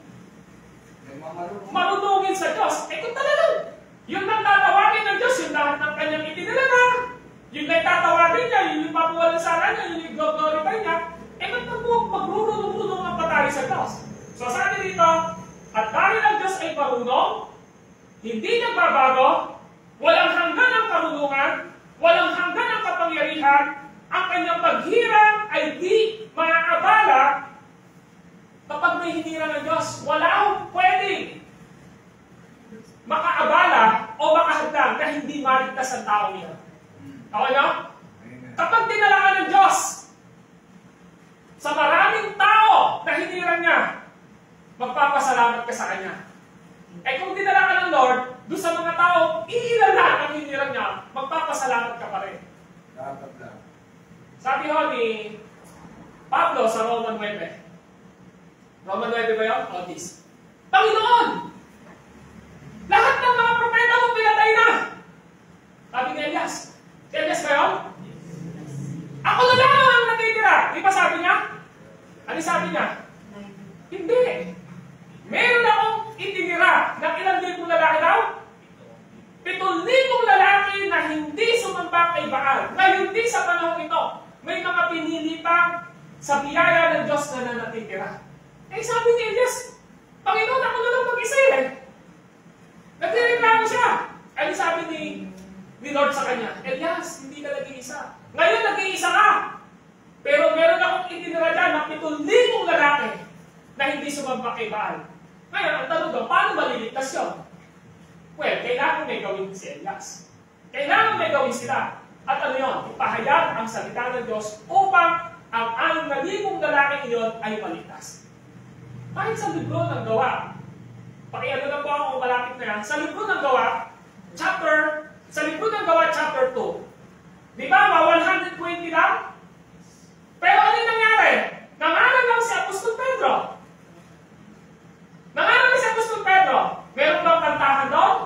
marunongin sa Diyos? Kung talagang yun ang tatawagin ng Diyos, yung lahat ng Kanyang itinalaga, yun na tatawagin niya, yun yung papawalang sala niya, yun yung glorify niya, ba't magrurulong-tulungan pa tayo sa Diyos? So sabi dito, at dahil ang Diyos ay marunong, hindi nagbabago, walang hanggan ang karunungan, walang hanggan ang kapangyarihan, ang kanyang paghirang ay di maaabala kapag may hinirang ng Diyos. Wala akong pwedeng makaabala o makahagdan na hindi maligtas ang tao niya. Okay na? Kapag dinalaan ng Diyos sa maraming tao na hinirang niya, magpapasalamat ka sa Kanya. Kung dinala ka ng Lord, doon sa mga tao, iilan lang ang hinirang niya, magpapasalamat ka pa rin. Dapat lang. Sabi ho ni Pablo sa Roman 9. Roman 9 ba yun? O this. Panginoon! Lahat ng mga propeta mo pinatay na! Sabi ni Elias. Si Elias ba yun? Ako na lang ang natitira. Di ba sabi niya? Ano sabi niya? Hindi. Meron akong itinira ng ilang libong lalaki daw? 7,000 lalaki na hindi sumamba kay Baal. Ngayon din sa panahon ito, may mga pinili pa sa biyaya ng Diyos na natitira. Sabi ni Elias, Panginoon, ako na lang mag-isa eh. Nagre-reklamo siya. Ano sabi ni Lord sa kanya? Elias, hindi ka nag-iisa. Ngayon nag-iisa ka. Pero meron akong itinira dyan ng 7,000 lalaki na hindi sumamba sumamba kay Baal. Ngayon, ang tanong doon, paano maliligtas yun? Well, kailangan may gawin si Elias. Kailangan may gawin sila. At ano yun? Ipahayag ang salita ng Diyos upang ang 6,000 lalaking iyon ay maligtas. Kahit sa libro ng Gawa, pakiano na po ako kung malapit na yan, sa libro ng Gawa, chapter 2, di ba, 120 lang? Pero ano yung nangyari? Nangaral lang si Apostol Pedro. Nangaral lang si Apostol Pedro. Meron bang kantahan doon?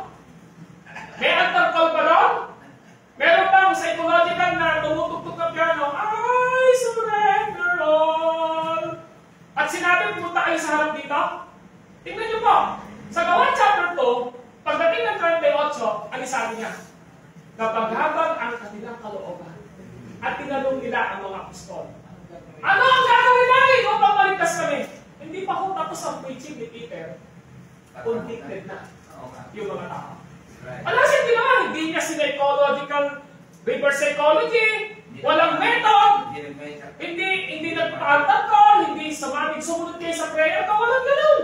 May altar call ba doon? Meron bang psychological na tumutugtog ng piano? I surrender all. At sinabi, pumunta kayo sa harap dito? Tingnan niyo po. Sa Gawa chapter 2, pagdating ng 38, ano sabi niya? Napaghabag ang kanilang kalooban at tinanong nila ang mga apostol. Ano ang gagawin namin upang maligtas kami? Hindi pa ko tapos ang preaching ni Peter. Convicted na yung mga tao. Wala siyang ginawa. Hindi niya psychological, reverse psychology, walang method, hindi nagpa-altar call, hindi sumabig sumunod kayo sa prayer, walang ganun.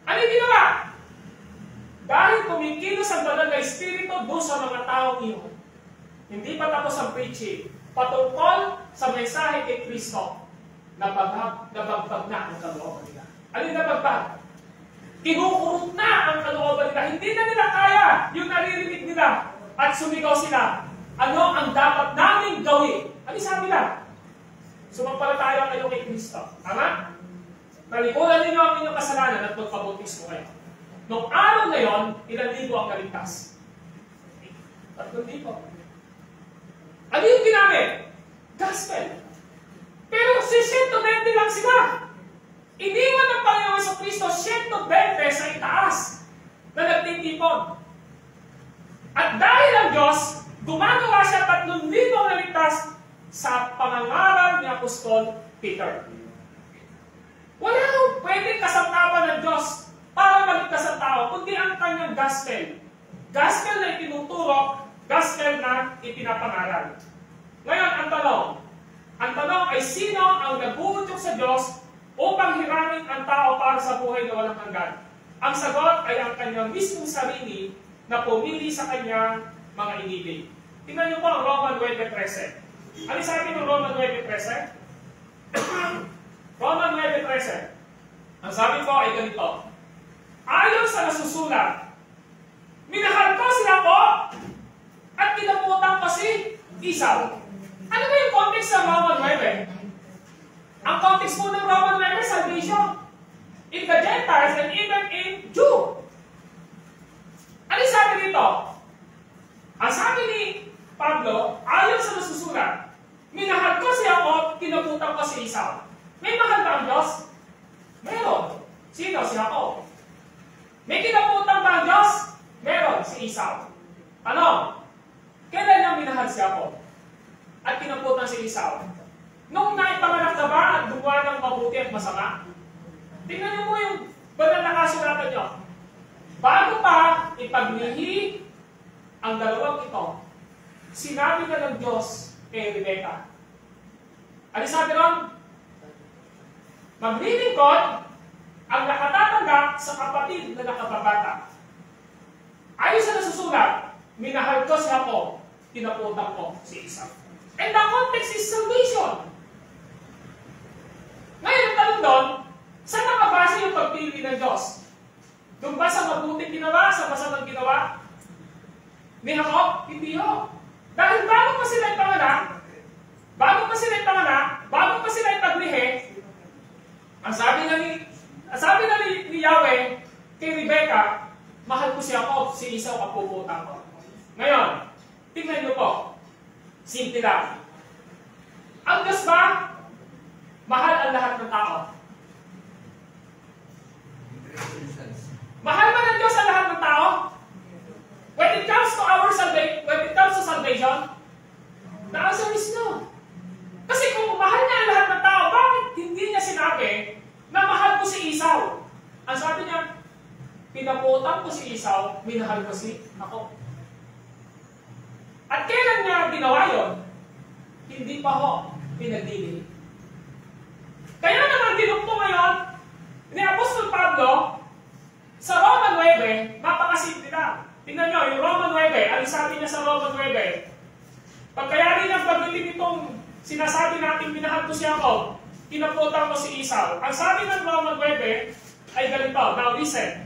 Ano yung ginawa? Dahil kumikilos ang banal na espiritu doon sa mga taong iyon. Hindi pa tapos ang preaching. Patungkol sa mensahe kay Kristo, nabagbag na ang kalooban nila. Ano yung nabagbag? Kinukurot na ang kalooban nila. Hindi na nila kaya yung naririnig nila. At sumigaw sila. Ano ang dapat naming gawin? Ano sabi nila? Sumampalataya kayo kay Kristo. Tama? Talikuran ninyo ang inyong kasalanan at magpabautis ko kayo. Noong araw na yon, ilang libo ang kaligtas? 3,000. Ano yung ginamit? Gospel. Pero 120 lang sila. Iniwan ng Panginoon sa Kristo 120 sa itaas na nagtitipon. At dahil ang Diyos, gumagawa siya 3,000 naligtas sa pangangaral ni Apostol Peter. Wala akong pwedeng kasamtapan ng Diyos para maligtas ang tao, kundi ang kanyang gospel. Gospel na itinuturo, gospel na ipinapangaral. Ngayon, ang tanong ay sino ang nag-uudyok sa Diyos upang hiramin ang tao para sa buhay na walang hanggan? Ang sagot ay ang kanyang mismong sarili na pumili sa kanyang mga inibig. Tingnan niyo po ang Roman 9:13. Ano sabi ng Roman 9:13? Roman 9:13. Ang sabi ko ay ganito. Ayon sa nasusulat, minahal ko si Jacob at kinamutan ko si Esau. Ano ba yung context ng Roman 9? Ang context po ng Roman 9 is salvation in the Gentiles and even in Jew. Ano sabi dito? Ang sabi ni Pablo, ayon sa nasusulat, minahal ko si Jacob, kinamutan ko si Esau. May mahal ba ang Diyos? Meron. Sino? Si Jacob. May kinamutan ba ang Diyos? Meron. Si Esau. Ano? Kailan niya minahal si Jacob? At kinamutan si Esau? Nung naipanganak na ba at gumawa ng mabuti at masama? Tingnan niyo po yung banal na kasulatan niyo. Bago pa ipaglihi ang dalawang ito, sinabi na ng Diyos kay Rebecca. Ano sabi ron? Maglilingkod ang nakatatanggap sa kapatid na nakababata. Ayon sa nasusulat, minahal ko si Jacob, tinaputan ko si Esau. And the context is salvation. Ngayon, ang tanong doon, saan nakabase yung pagpili ng Diyos? Doon ba sa mabuting ginawa, sa masamang ginawa? Ni Jacob? Hindi ho. Dahil bago pa sila ipanganak, bago pa sila ipaglihi, ang sabi na ni Yahweh kay Rebecca, mahal ko si Jacob, si Esau kapuputan ko. Ngayon, tingnan niyo po, simple lang. Ang Diyos ba, mahal ang lahat ng tao? Mahal ba ng Diyos ang lahat ng tao? When it comes to salvation, the answer is no. Kasi kung mahal niya ang lahat ng tao, bakit hindi niya sinabi na mahal ko si Esau? Ang sabi niya, pinaputan ko si Esau, minahal ko si Jacob. At kailan niya ginawa yun? Hindi pa ho pinagdili. Kaya naman dinugtong ngayon ni Apostol sinasabi natin minahal ko si Jacob, kinaputan ko si Esau. Ang sabi ng Roma 9 ay ganito. Now listen.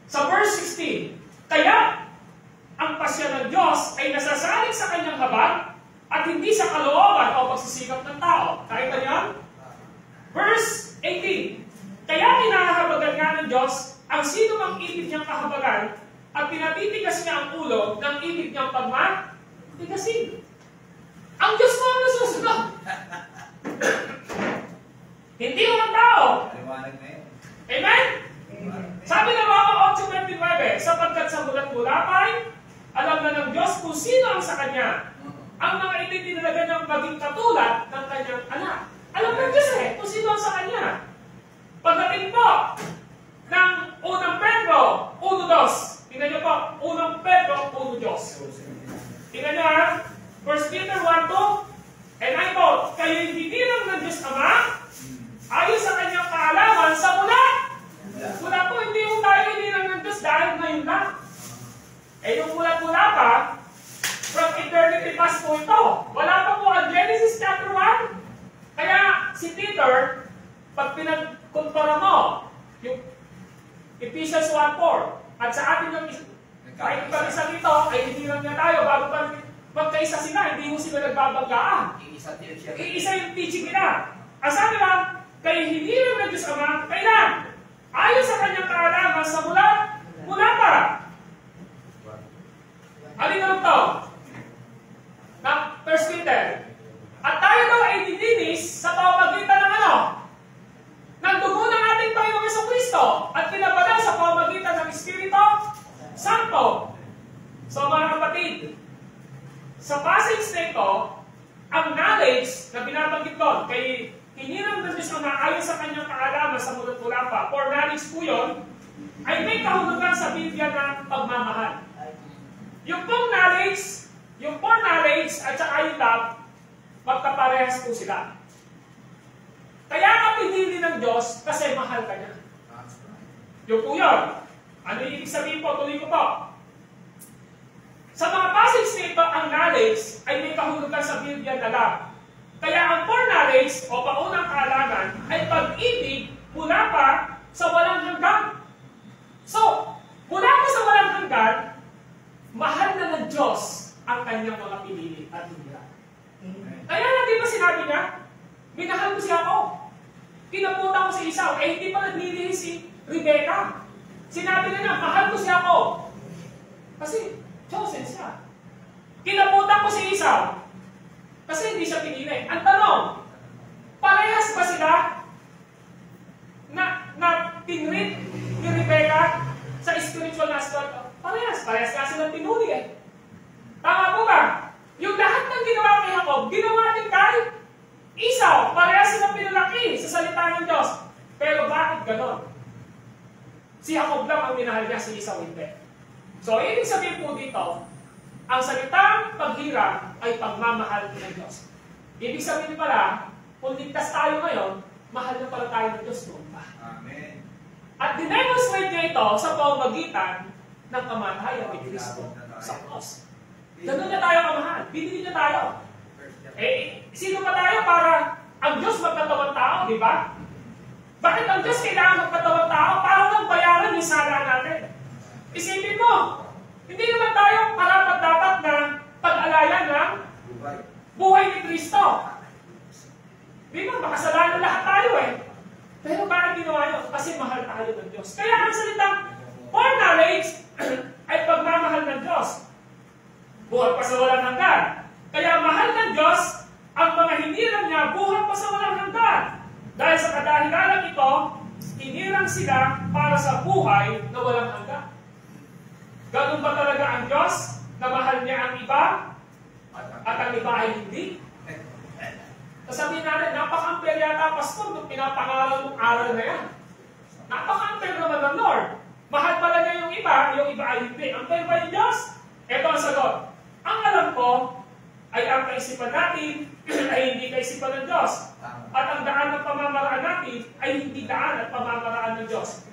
Sa verse 16, kaya ang pasya ng Diyos ay nasasalig sa kanyang habag at hindi sa kalooban o pagsisikap ng tao. Kahit na yan? Verse 18, kaya pinahahabagan nga ng Diyos ang sino mang ibig niyang kahabagan at pinatitigas niya ang ulo ng ibig niyang pagmatigasin. Ang Diyos mo ang nasusunod. Hindi mo ang tao. Aliwanag na yun. Amen? Sabi ng Roma 8:29, sapagkat sa mulat-mula pa'y alam na ng Diyos kung sino ang sa Kanya. Ang mga itinalaga niyang maging katulad ng Kanyang anak. Alam ng Diyos kung sino ang sa Kanya. Pagdating po ng unang Pedro 1:2. Tingnan niyo po, unang Pedro 1:2. Tingnan niyo ha, 1 Peter 1:2. And I quote, kayo'y binilang ng Diyos Ama ayon sa Kanyang kaalaman sa mula. Mula po, hindi mo tayo hinilang ng Diyos dahil ngayon lang. Eh yung mula-mula pa, from eternity past po ito. Wala pa po ang Genesis chapter 1. Kaya si Peter, pag pinagkumpara mo, yung Ephesians 1:4, at sa atin yung kahit isa nito, ay hinilang niya tayo bago pa magkaisa sila, hindi mo sila nagbabanggaan. Iisa yung teaching nila. Ang sabi lang, kayo hinilang ng Diyos Ama, kailan? Ayon sa Kanyang kaalaman sa mula pa. Alin naman ito? Na 1 Peter. At tayo daw ay dininis sa pamamagitan ng ano? Ng dugo ng ating Panginoong Jesucristo at pinapadal sa pamamagitan ng Espiritu Santo. So mga kapatid, sa passage na ito, ang knowledge na binabanggit doon, kay hiniram ng Diyos na ayon sa Kanyang kaalaman sa mulat-mula pa, for knowledge po yun, ay may kahulugan sa Biblia ng pagmamahal. Yung pong knowledge at saka yung love, magkaparehas po sila. Kaya ka pinili ng Diyos kasi mahal ka niya. Yung po yun. Ano yung ibig sabihin po? Tuloy ko po. Sa mga passage nito, ang knowledge ay may kahulugan sa Biblia na love. Kaya ang foreknowledge o paunang kaalaman ay pag-ibig mula pa sa walang hanggan. So, mula pa sa walang hanggan, mahal na ng Diyos ang kanyang mga pinili at hinira. Kaya lang, di ba sinabi niya, minahal ko si Jacob. Kinaputan ko si Esau. Eh, hindi pa naglilihi si Rebecca. Sinabi niya, mahal ko si Jacob. Kasi, chosen siya. Kinaputan ko si Esau. Kasi hindi siya pinili. Ang tanong, parehas ba sila na tinreat ni Rebecca sa spiritual aspect? Parehas nga silang pinuli eh. Tama po ba? Yung lahat ng ginawa kay Jacob, ginawa din kay Esau. Parehas silang pinalaki sa salita ng Diyos. Pero bakit ganon? Si Jacob lang ang minahal niya, si Esau hindi. So, ibig sabihin po dito, ang salitang paghirang ay pagmamahal ng Diyos. Ibig sabihin pala, kung ligtas tayo ngayon, mahal na pala tayo ng Diyos noon pa. Amen. At dinemonstrate niya ito sa pamamagitan ng kamatayan ni Kristo sa cross. Ganun na tayo kamahal. Binili niya tayo. Eh, sino pa tayo para ang Diyos magkatawang tao, di ba? Bakit ang Diyos kailangan magkatawang tao? Para lang bayaran yung sala natin. Isipin mo, hindi naman tayo dapat na pag-alayan ng buhay ni Kristo. Di ba? Makasalanan lahat tayo eh. Pero bakit ginawa yun? Kasi mahal tayo ng Diyos. Kaya ang salitang foreknowledge ay pagmamahal ng Diyos. Buhat pa sa walang hanggan. Kaya mahal ng Diyos ang mga hinirang niya buhat pa sa walang hanggan. Dahil sa kadahilanan ito, hinirang sila para sa buhay na walang hanggan. Ganun ba talaga ang Diyos na mahal niya ang iba at ang iba ay hindi? Sasabihin natin, napaka-unfair yata, Pastor, nung pinapangalan ng aral na yan. Napaka-unfair naman ng Lord. Mahal pala niya yung iba ay hindi. Unfair ba yung Diyos? Ito ang sagot. Ang alam ko ay ang kaisipan natin ay hindi kaisipan ng Diyos. At ang daan ng pamamaraan natin ay hindi daan at pamamaraan ng Diyos.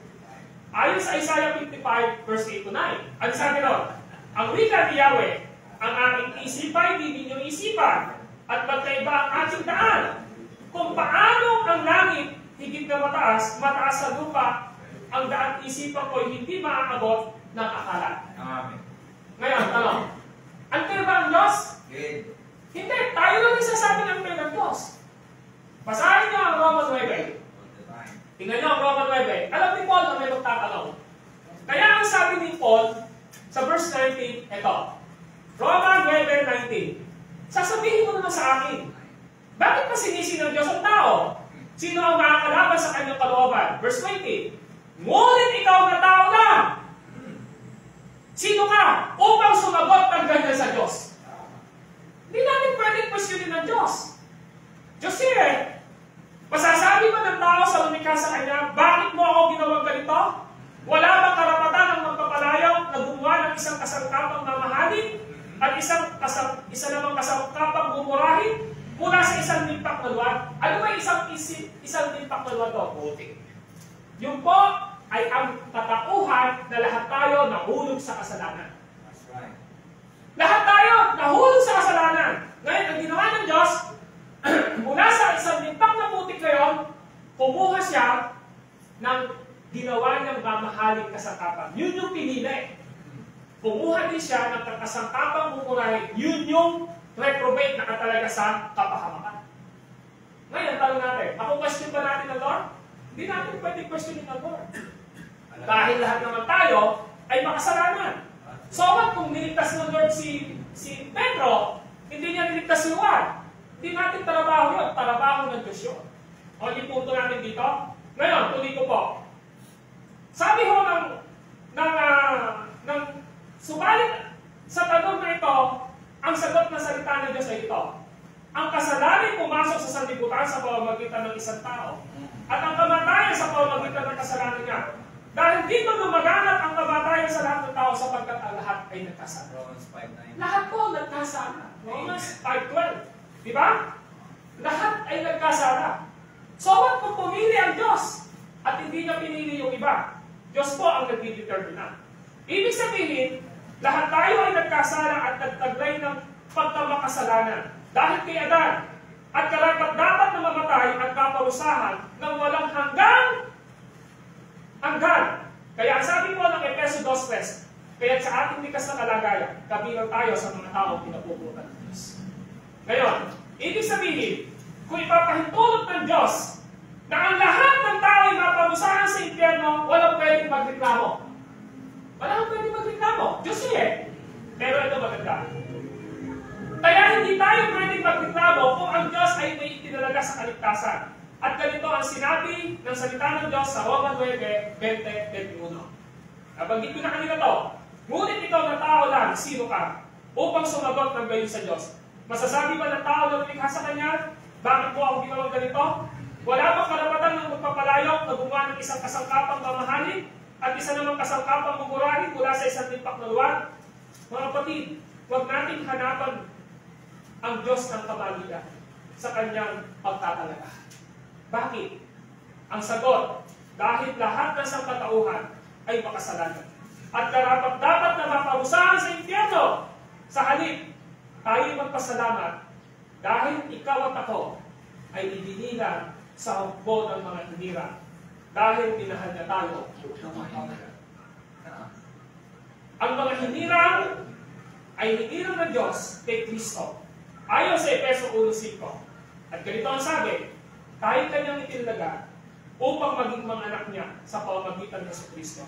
Ayon sa Isaiah 55, verse 8 to 9. Ano sabi doon? Ang wika ni Yahweh, ang aking isipan, hindi ninyong isipan. at magkaiba ang ating daan. Kung paano ang langit higit na mataas, mataas sa lupa, ang daan isipan ko hindi maaabot ng akala. Amen. Ngayon, tanong, unfair ba ang Diyos? Good. Hindi, tayo lang nagsasabi ng unfair ng Diyos. Basahin niyo ang Roman 9. All the time. Tingnan niyo ang Roman 9. Alam ni Paul na may magtatanong. Kaya ang sabi ni Paul sa verse 19, ito, Roman 9:19. Sasabihin mo naman sa akin, bakit pa sinisi ng Diyos ang tao? Sino ang makakalaban sa kanyang kalooban? Verse 20. Ngunit ikaw na tao lang. Sino ka upang sumagot ng ganyan sa Diyos? Hindi natin pwedeng questionin ng Diyos. Diyos here, masasabi ba ng tao sa lumikha sa Kanya, bakit mo ako ginawang ganito? Wala bang karapatan ng magpapalayaw na gumawa ng isang kasangkapang mamahalin at isa namang kasangkapang gumurahin mula sa isang limpak na luwad? Ano ba isang limpak na luwad to? Yung po ay ang katauhan na lahat tayo nahulog sa kasalanan. That's right. Lahat tayo nahulog sa kasalanan. Ngayon, ang ginawa ng Diyos, mula sa isang limpak na putik ngayon, kumuha siya ng ginawa niyang mamahaling kasangkapan. Yun yung pinili. Kumuha din siya ng kasangkapang mumurahin. Yun yung reprobate na katalaga sa kapahamakan. Ngayon, tanong natin, ako question ba natin ng Lord? Hindi natin pwede questionin ng Lord. Dahil lahat naman tayo ay makasalanan. So what kung niligtas ng Lord si Pedro, hindi niya niligtas si Juan? Hindi natin trabaho yun. Trabaho ng Diyos yun. O yung punto natin dito. Ngayon, tuloy ko po. Sabi ho ng subalit sa tanong na ito, ang sagot na salita ng Diyos ay ito. Ang kasalanan pumasok sa sanlibutan sa pamamagitan ng isang tao. At ang kamatayan sa pamamagitan ng kasalanan niya. Dahil dito lumaganap ang kamatayan sa lahat ng tao sapagkat ang lahat ay nagkasala. Romans 5:9. Lahat po nagkasala. Romans 5:12. Diba? Lahat ay nagkasala. So what kung pumili ang Diyos at hindi niya pinili yung iba? Diyos po ang nagdidetermina. Ibig sabihin, lahat tayo ay nagkasala at nagtaglay ng pagkamakasalanan. Dahil kay Adan, at karapat-dapat na mamatay at kaparusahan ng walang hanggan. Kaya ang sabi po ng Efeso 2:3, kaya sa ating likas na kalagayan, kabilang tayo sa mga taong pinapuputan ng Diyos. Ngayon, ibig sabihin, kung ipapahintulot ng Diyos na ang lahat ng tao ay maparusahan sa impyerno, walang pwedeng magreklamo. Walang pwedeng magreklamo. Diyos siya. Pero ito maganda. Kaya hindi tayo pwedeng magreklamo kung ang Diyos ay may itinalaga sa kaligtasan. At ganito ang sinabi ng salita ng Diyos sa Roman 9:20-21. Nabanggit ko na kanina to. Ngunit ikaw na tao lang, sino ka? Upang sumagot ng gayon sa Diyos. Masasabi ba ng tao na lumikha sa Kanya? Bakit po ako ginawang ganito? Wala bang karapatan ng magpapalayok na gumawa ng isang kasangkapang mamahalin at isa namang kasangkapang mumurahin mula sa isang limpak na luwad? Mga kapatid, huwag nating hanapan ang Diyos ng kamalian sa Kanyang pagtatalaga. Bakit? Ang sagot, dahil lahat ng sangkatauhan ay makasalanan. At karapat-dapat na maparusahan sa impyerno. Sa halip, tayo magpasalamat dahil ikaw at ako ay ibinilang sa hukbo ng mga hinirang. Dahil minahal niya tayo ng mga hinirang. Ang mga hinirang ay hinirang ng Diyos kay Kristo. Ayon sa Efeso 1:5. At ganito ang sabi, tayo kanyang itinilaga upang maging mga anak niya sa pamamagitan ng Kristo.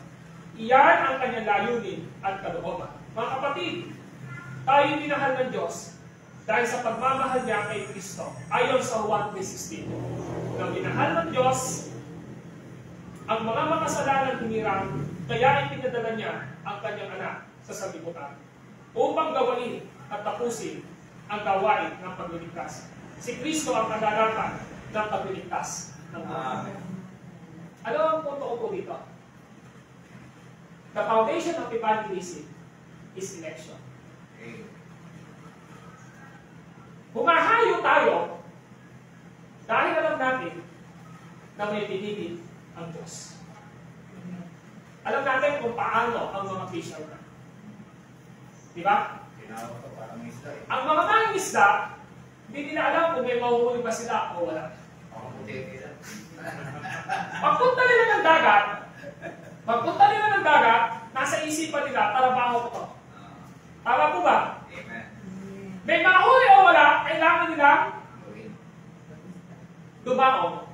Iyan ang kanyang layunin at kalooban. Mga kapatid, tayo minahal ng Diyos dahil sa pagmamahal niya kay Kristo. Ayon sa Juan 3:16. Nang minahal ng Diyos ang mga makasalanan hinirang, kaya ipinadala niya ang kanyang anak sa sanlibutan upang gawain at tapusin ang gawain ng pagliligtas. Si Kristo ang kaganapan ng pagliligtas ng mga. Ano ang punto ko po dito? The foundation of evangelism is election. Okay. Humahayo tayo dahil alam natin na may pinili ang Diyos. Alam natin kung paano ang mga fishermen. Di ba? Tinawag ko parang isda eh. Ang mga mangingisda, Hindi nila alam kung may mahuhuli ba sila o wala. Ako puti lang. Pagpunta nila ng dagat, nasa isipan nila, trabaho ko to. Tama po ba? Amen. May mahuli o wala, kailangan nilang dumaong.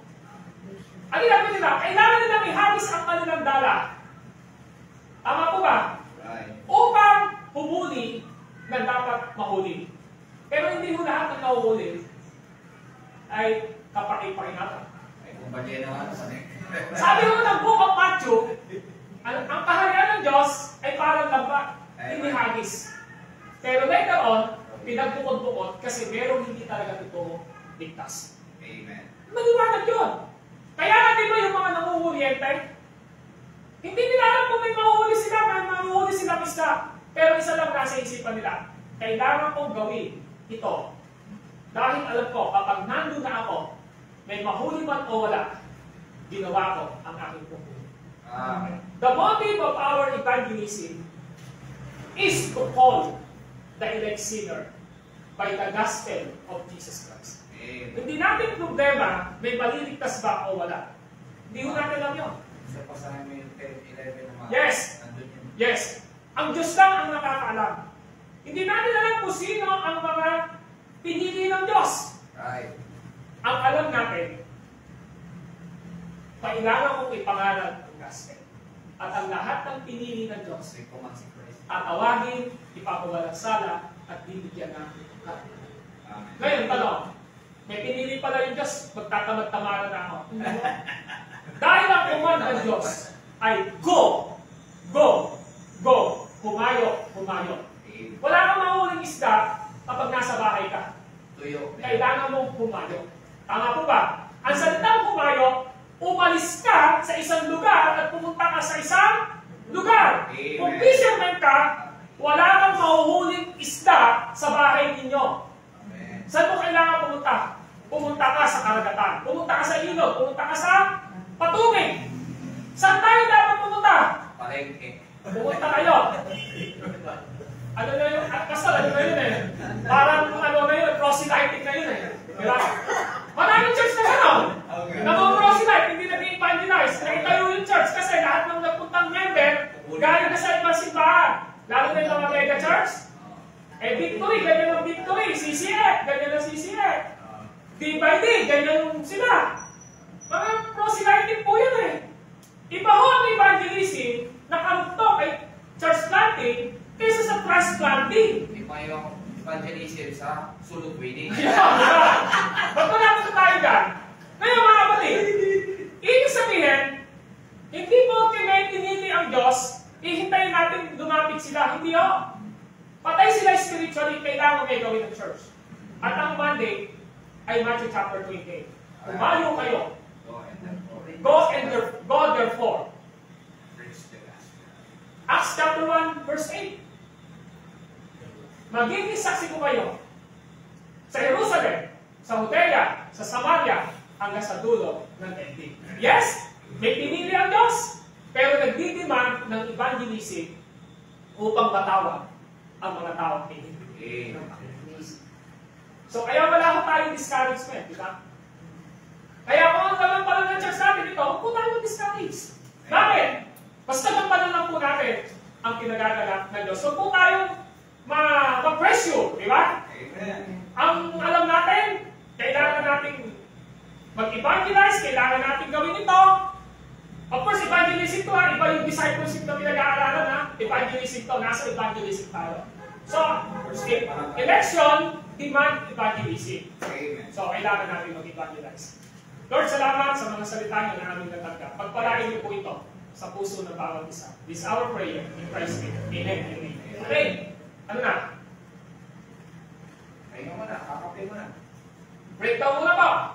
Ano gagawin nila? Kailangan nilang ihagis ang kanilang dala. Tama po ba? Right. Upang humuli na dapat mahuli. Pero hindi mo lahat ng nahuhuli ay kapaki-pakinatan. Ay, kumpanya naman sa nek. Sabi mo ng Book of Matthew, ang kaharian ng Diyos ay parang lambat, hindi hagis. Pero later on, pinagbukod-bukod kasi merong hindi talaga ito ligtas. Amen. Maliwanag yun. Kaya natin ba yung mga nanguhuliente? Hindi nila alam kung may mahuhuli sila isda. Pero isa lang nasa isipan nila, kailangan kong gawin ito. Dahil alam ko, kapag nandun na ako, may mahuli man o wala, ginawa ko ang aking pupunta. The motive of our evangelism is to call the elect sinner by the gospel of Jesus Christ. Amen. Hindi natin problema, may maliligtas ba o wala. Hindi ho natin alam yun. Sa pasahan mo yung 10-11 naman. Yes. Nandun yun. Yes. Ang Diyos lang ang nakakaalam. Hindi natin alam kung sino ang mga pinili ng Diyos. Right. Ang alam natin, kailangan kong ipangaral ang gospel. At ang lahat ng pinili ng Diyos, Kasi command si Christ. tatawagin, ipapawalansala, at bibigyan ng kapitan. Amen. Ngayon, tanong, may pinili pala yung Diyos, magtatamad-tamaran na ako. Dahil ang command ng Diyos ay go, go, go, humayo, humayo. Amen. Wala kang mahuling isda kapag nasa bahay ka. Tuyo. Kailangan mong humayo. Tama po ba? Ang salitang humayo, umalis ka sa isang lugar at pumunta ka sa isang lugar. Amen. Kung fisherman ka, wala kang mahuhuling isda sa bahay ninyo. Amen. Saan mo kailangan pumunta? Pumunta ka sa karagatan. Pumunta ka sa ilog. Pumunta ka sa patubig. Saan tayo dapat pumunta? Palengke. Pumunta kayo. Ano na yun? At kasal, ano na yun eh? Parang ano na yun, proselyting na yun eh. Diba? Maraming church na gano'n. Okay. Nag-proselyte, hindi nag-evangelize. Nakitayo yung church kasi lahat ng nagpuntang member, galing na sa ibang simbahan. Lalo na yung mga mega church. Eh, victory, ganyan ang victory. CCF, ganyan ang CCF. Day by day, ganyan yung sila. Mga proselyting po yun eh. Iba ho ang evangelism na karugtong ay church planting kaysa sa trust planting. Iba yung evangelism sa sulod winning. Magpalapos na tayo dyan. Ngayon mga kapatid, ibig sabihin, hindi po may pinili ang Diyos, ihintayin natin lumapit sila. Hindi o. Patay sila spiritually, kailangan may gawin ng church. At ang mandate ay Matthew chapter 28. Humayo kayo. Go therefore. Preach the gospel. Acts chapter 1 verse 8. Magiging saksi ko kayo sa Jerusalem, sa Judea, sa Samaria, hanggang sa dulo ng daigdig. Yes, may pinili ang Diyos, pero nagdidemand ng evangelism upang matawag ang mga taong pinili. So, kaya wala ko tayong discouragement, di ba? Kaya kung ang naman pala ng church natin ito, huwag po tayo discourage. Bakit? Basta naman lang po natin ang kinagagalak ng Diyos. Huwag po tayong ma-pressure, di ba? Amen. Ang alam natin, kailangan natin mag-evangelize, kailangan natin gawin ito. Of course, evangelism to ha, iba yung discipleship na pinag-aaralan ha. Evangelism to, nasa evangelism tayo. So, election, demand evangelism. Amen. So, kailangan natin mag-evangelize. Lord, salamat sa mga salita niyo na aming natanggap. Pagpalain niyo po ito sa puso ng bawat isa. This is our prayer in Christ's name. Amen. Amen. Okay. Ano na? Ayun mo na, kakape mo na. Breakdown muna po.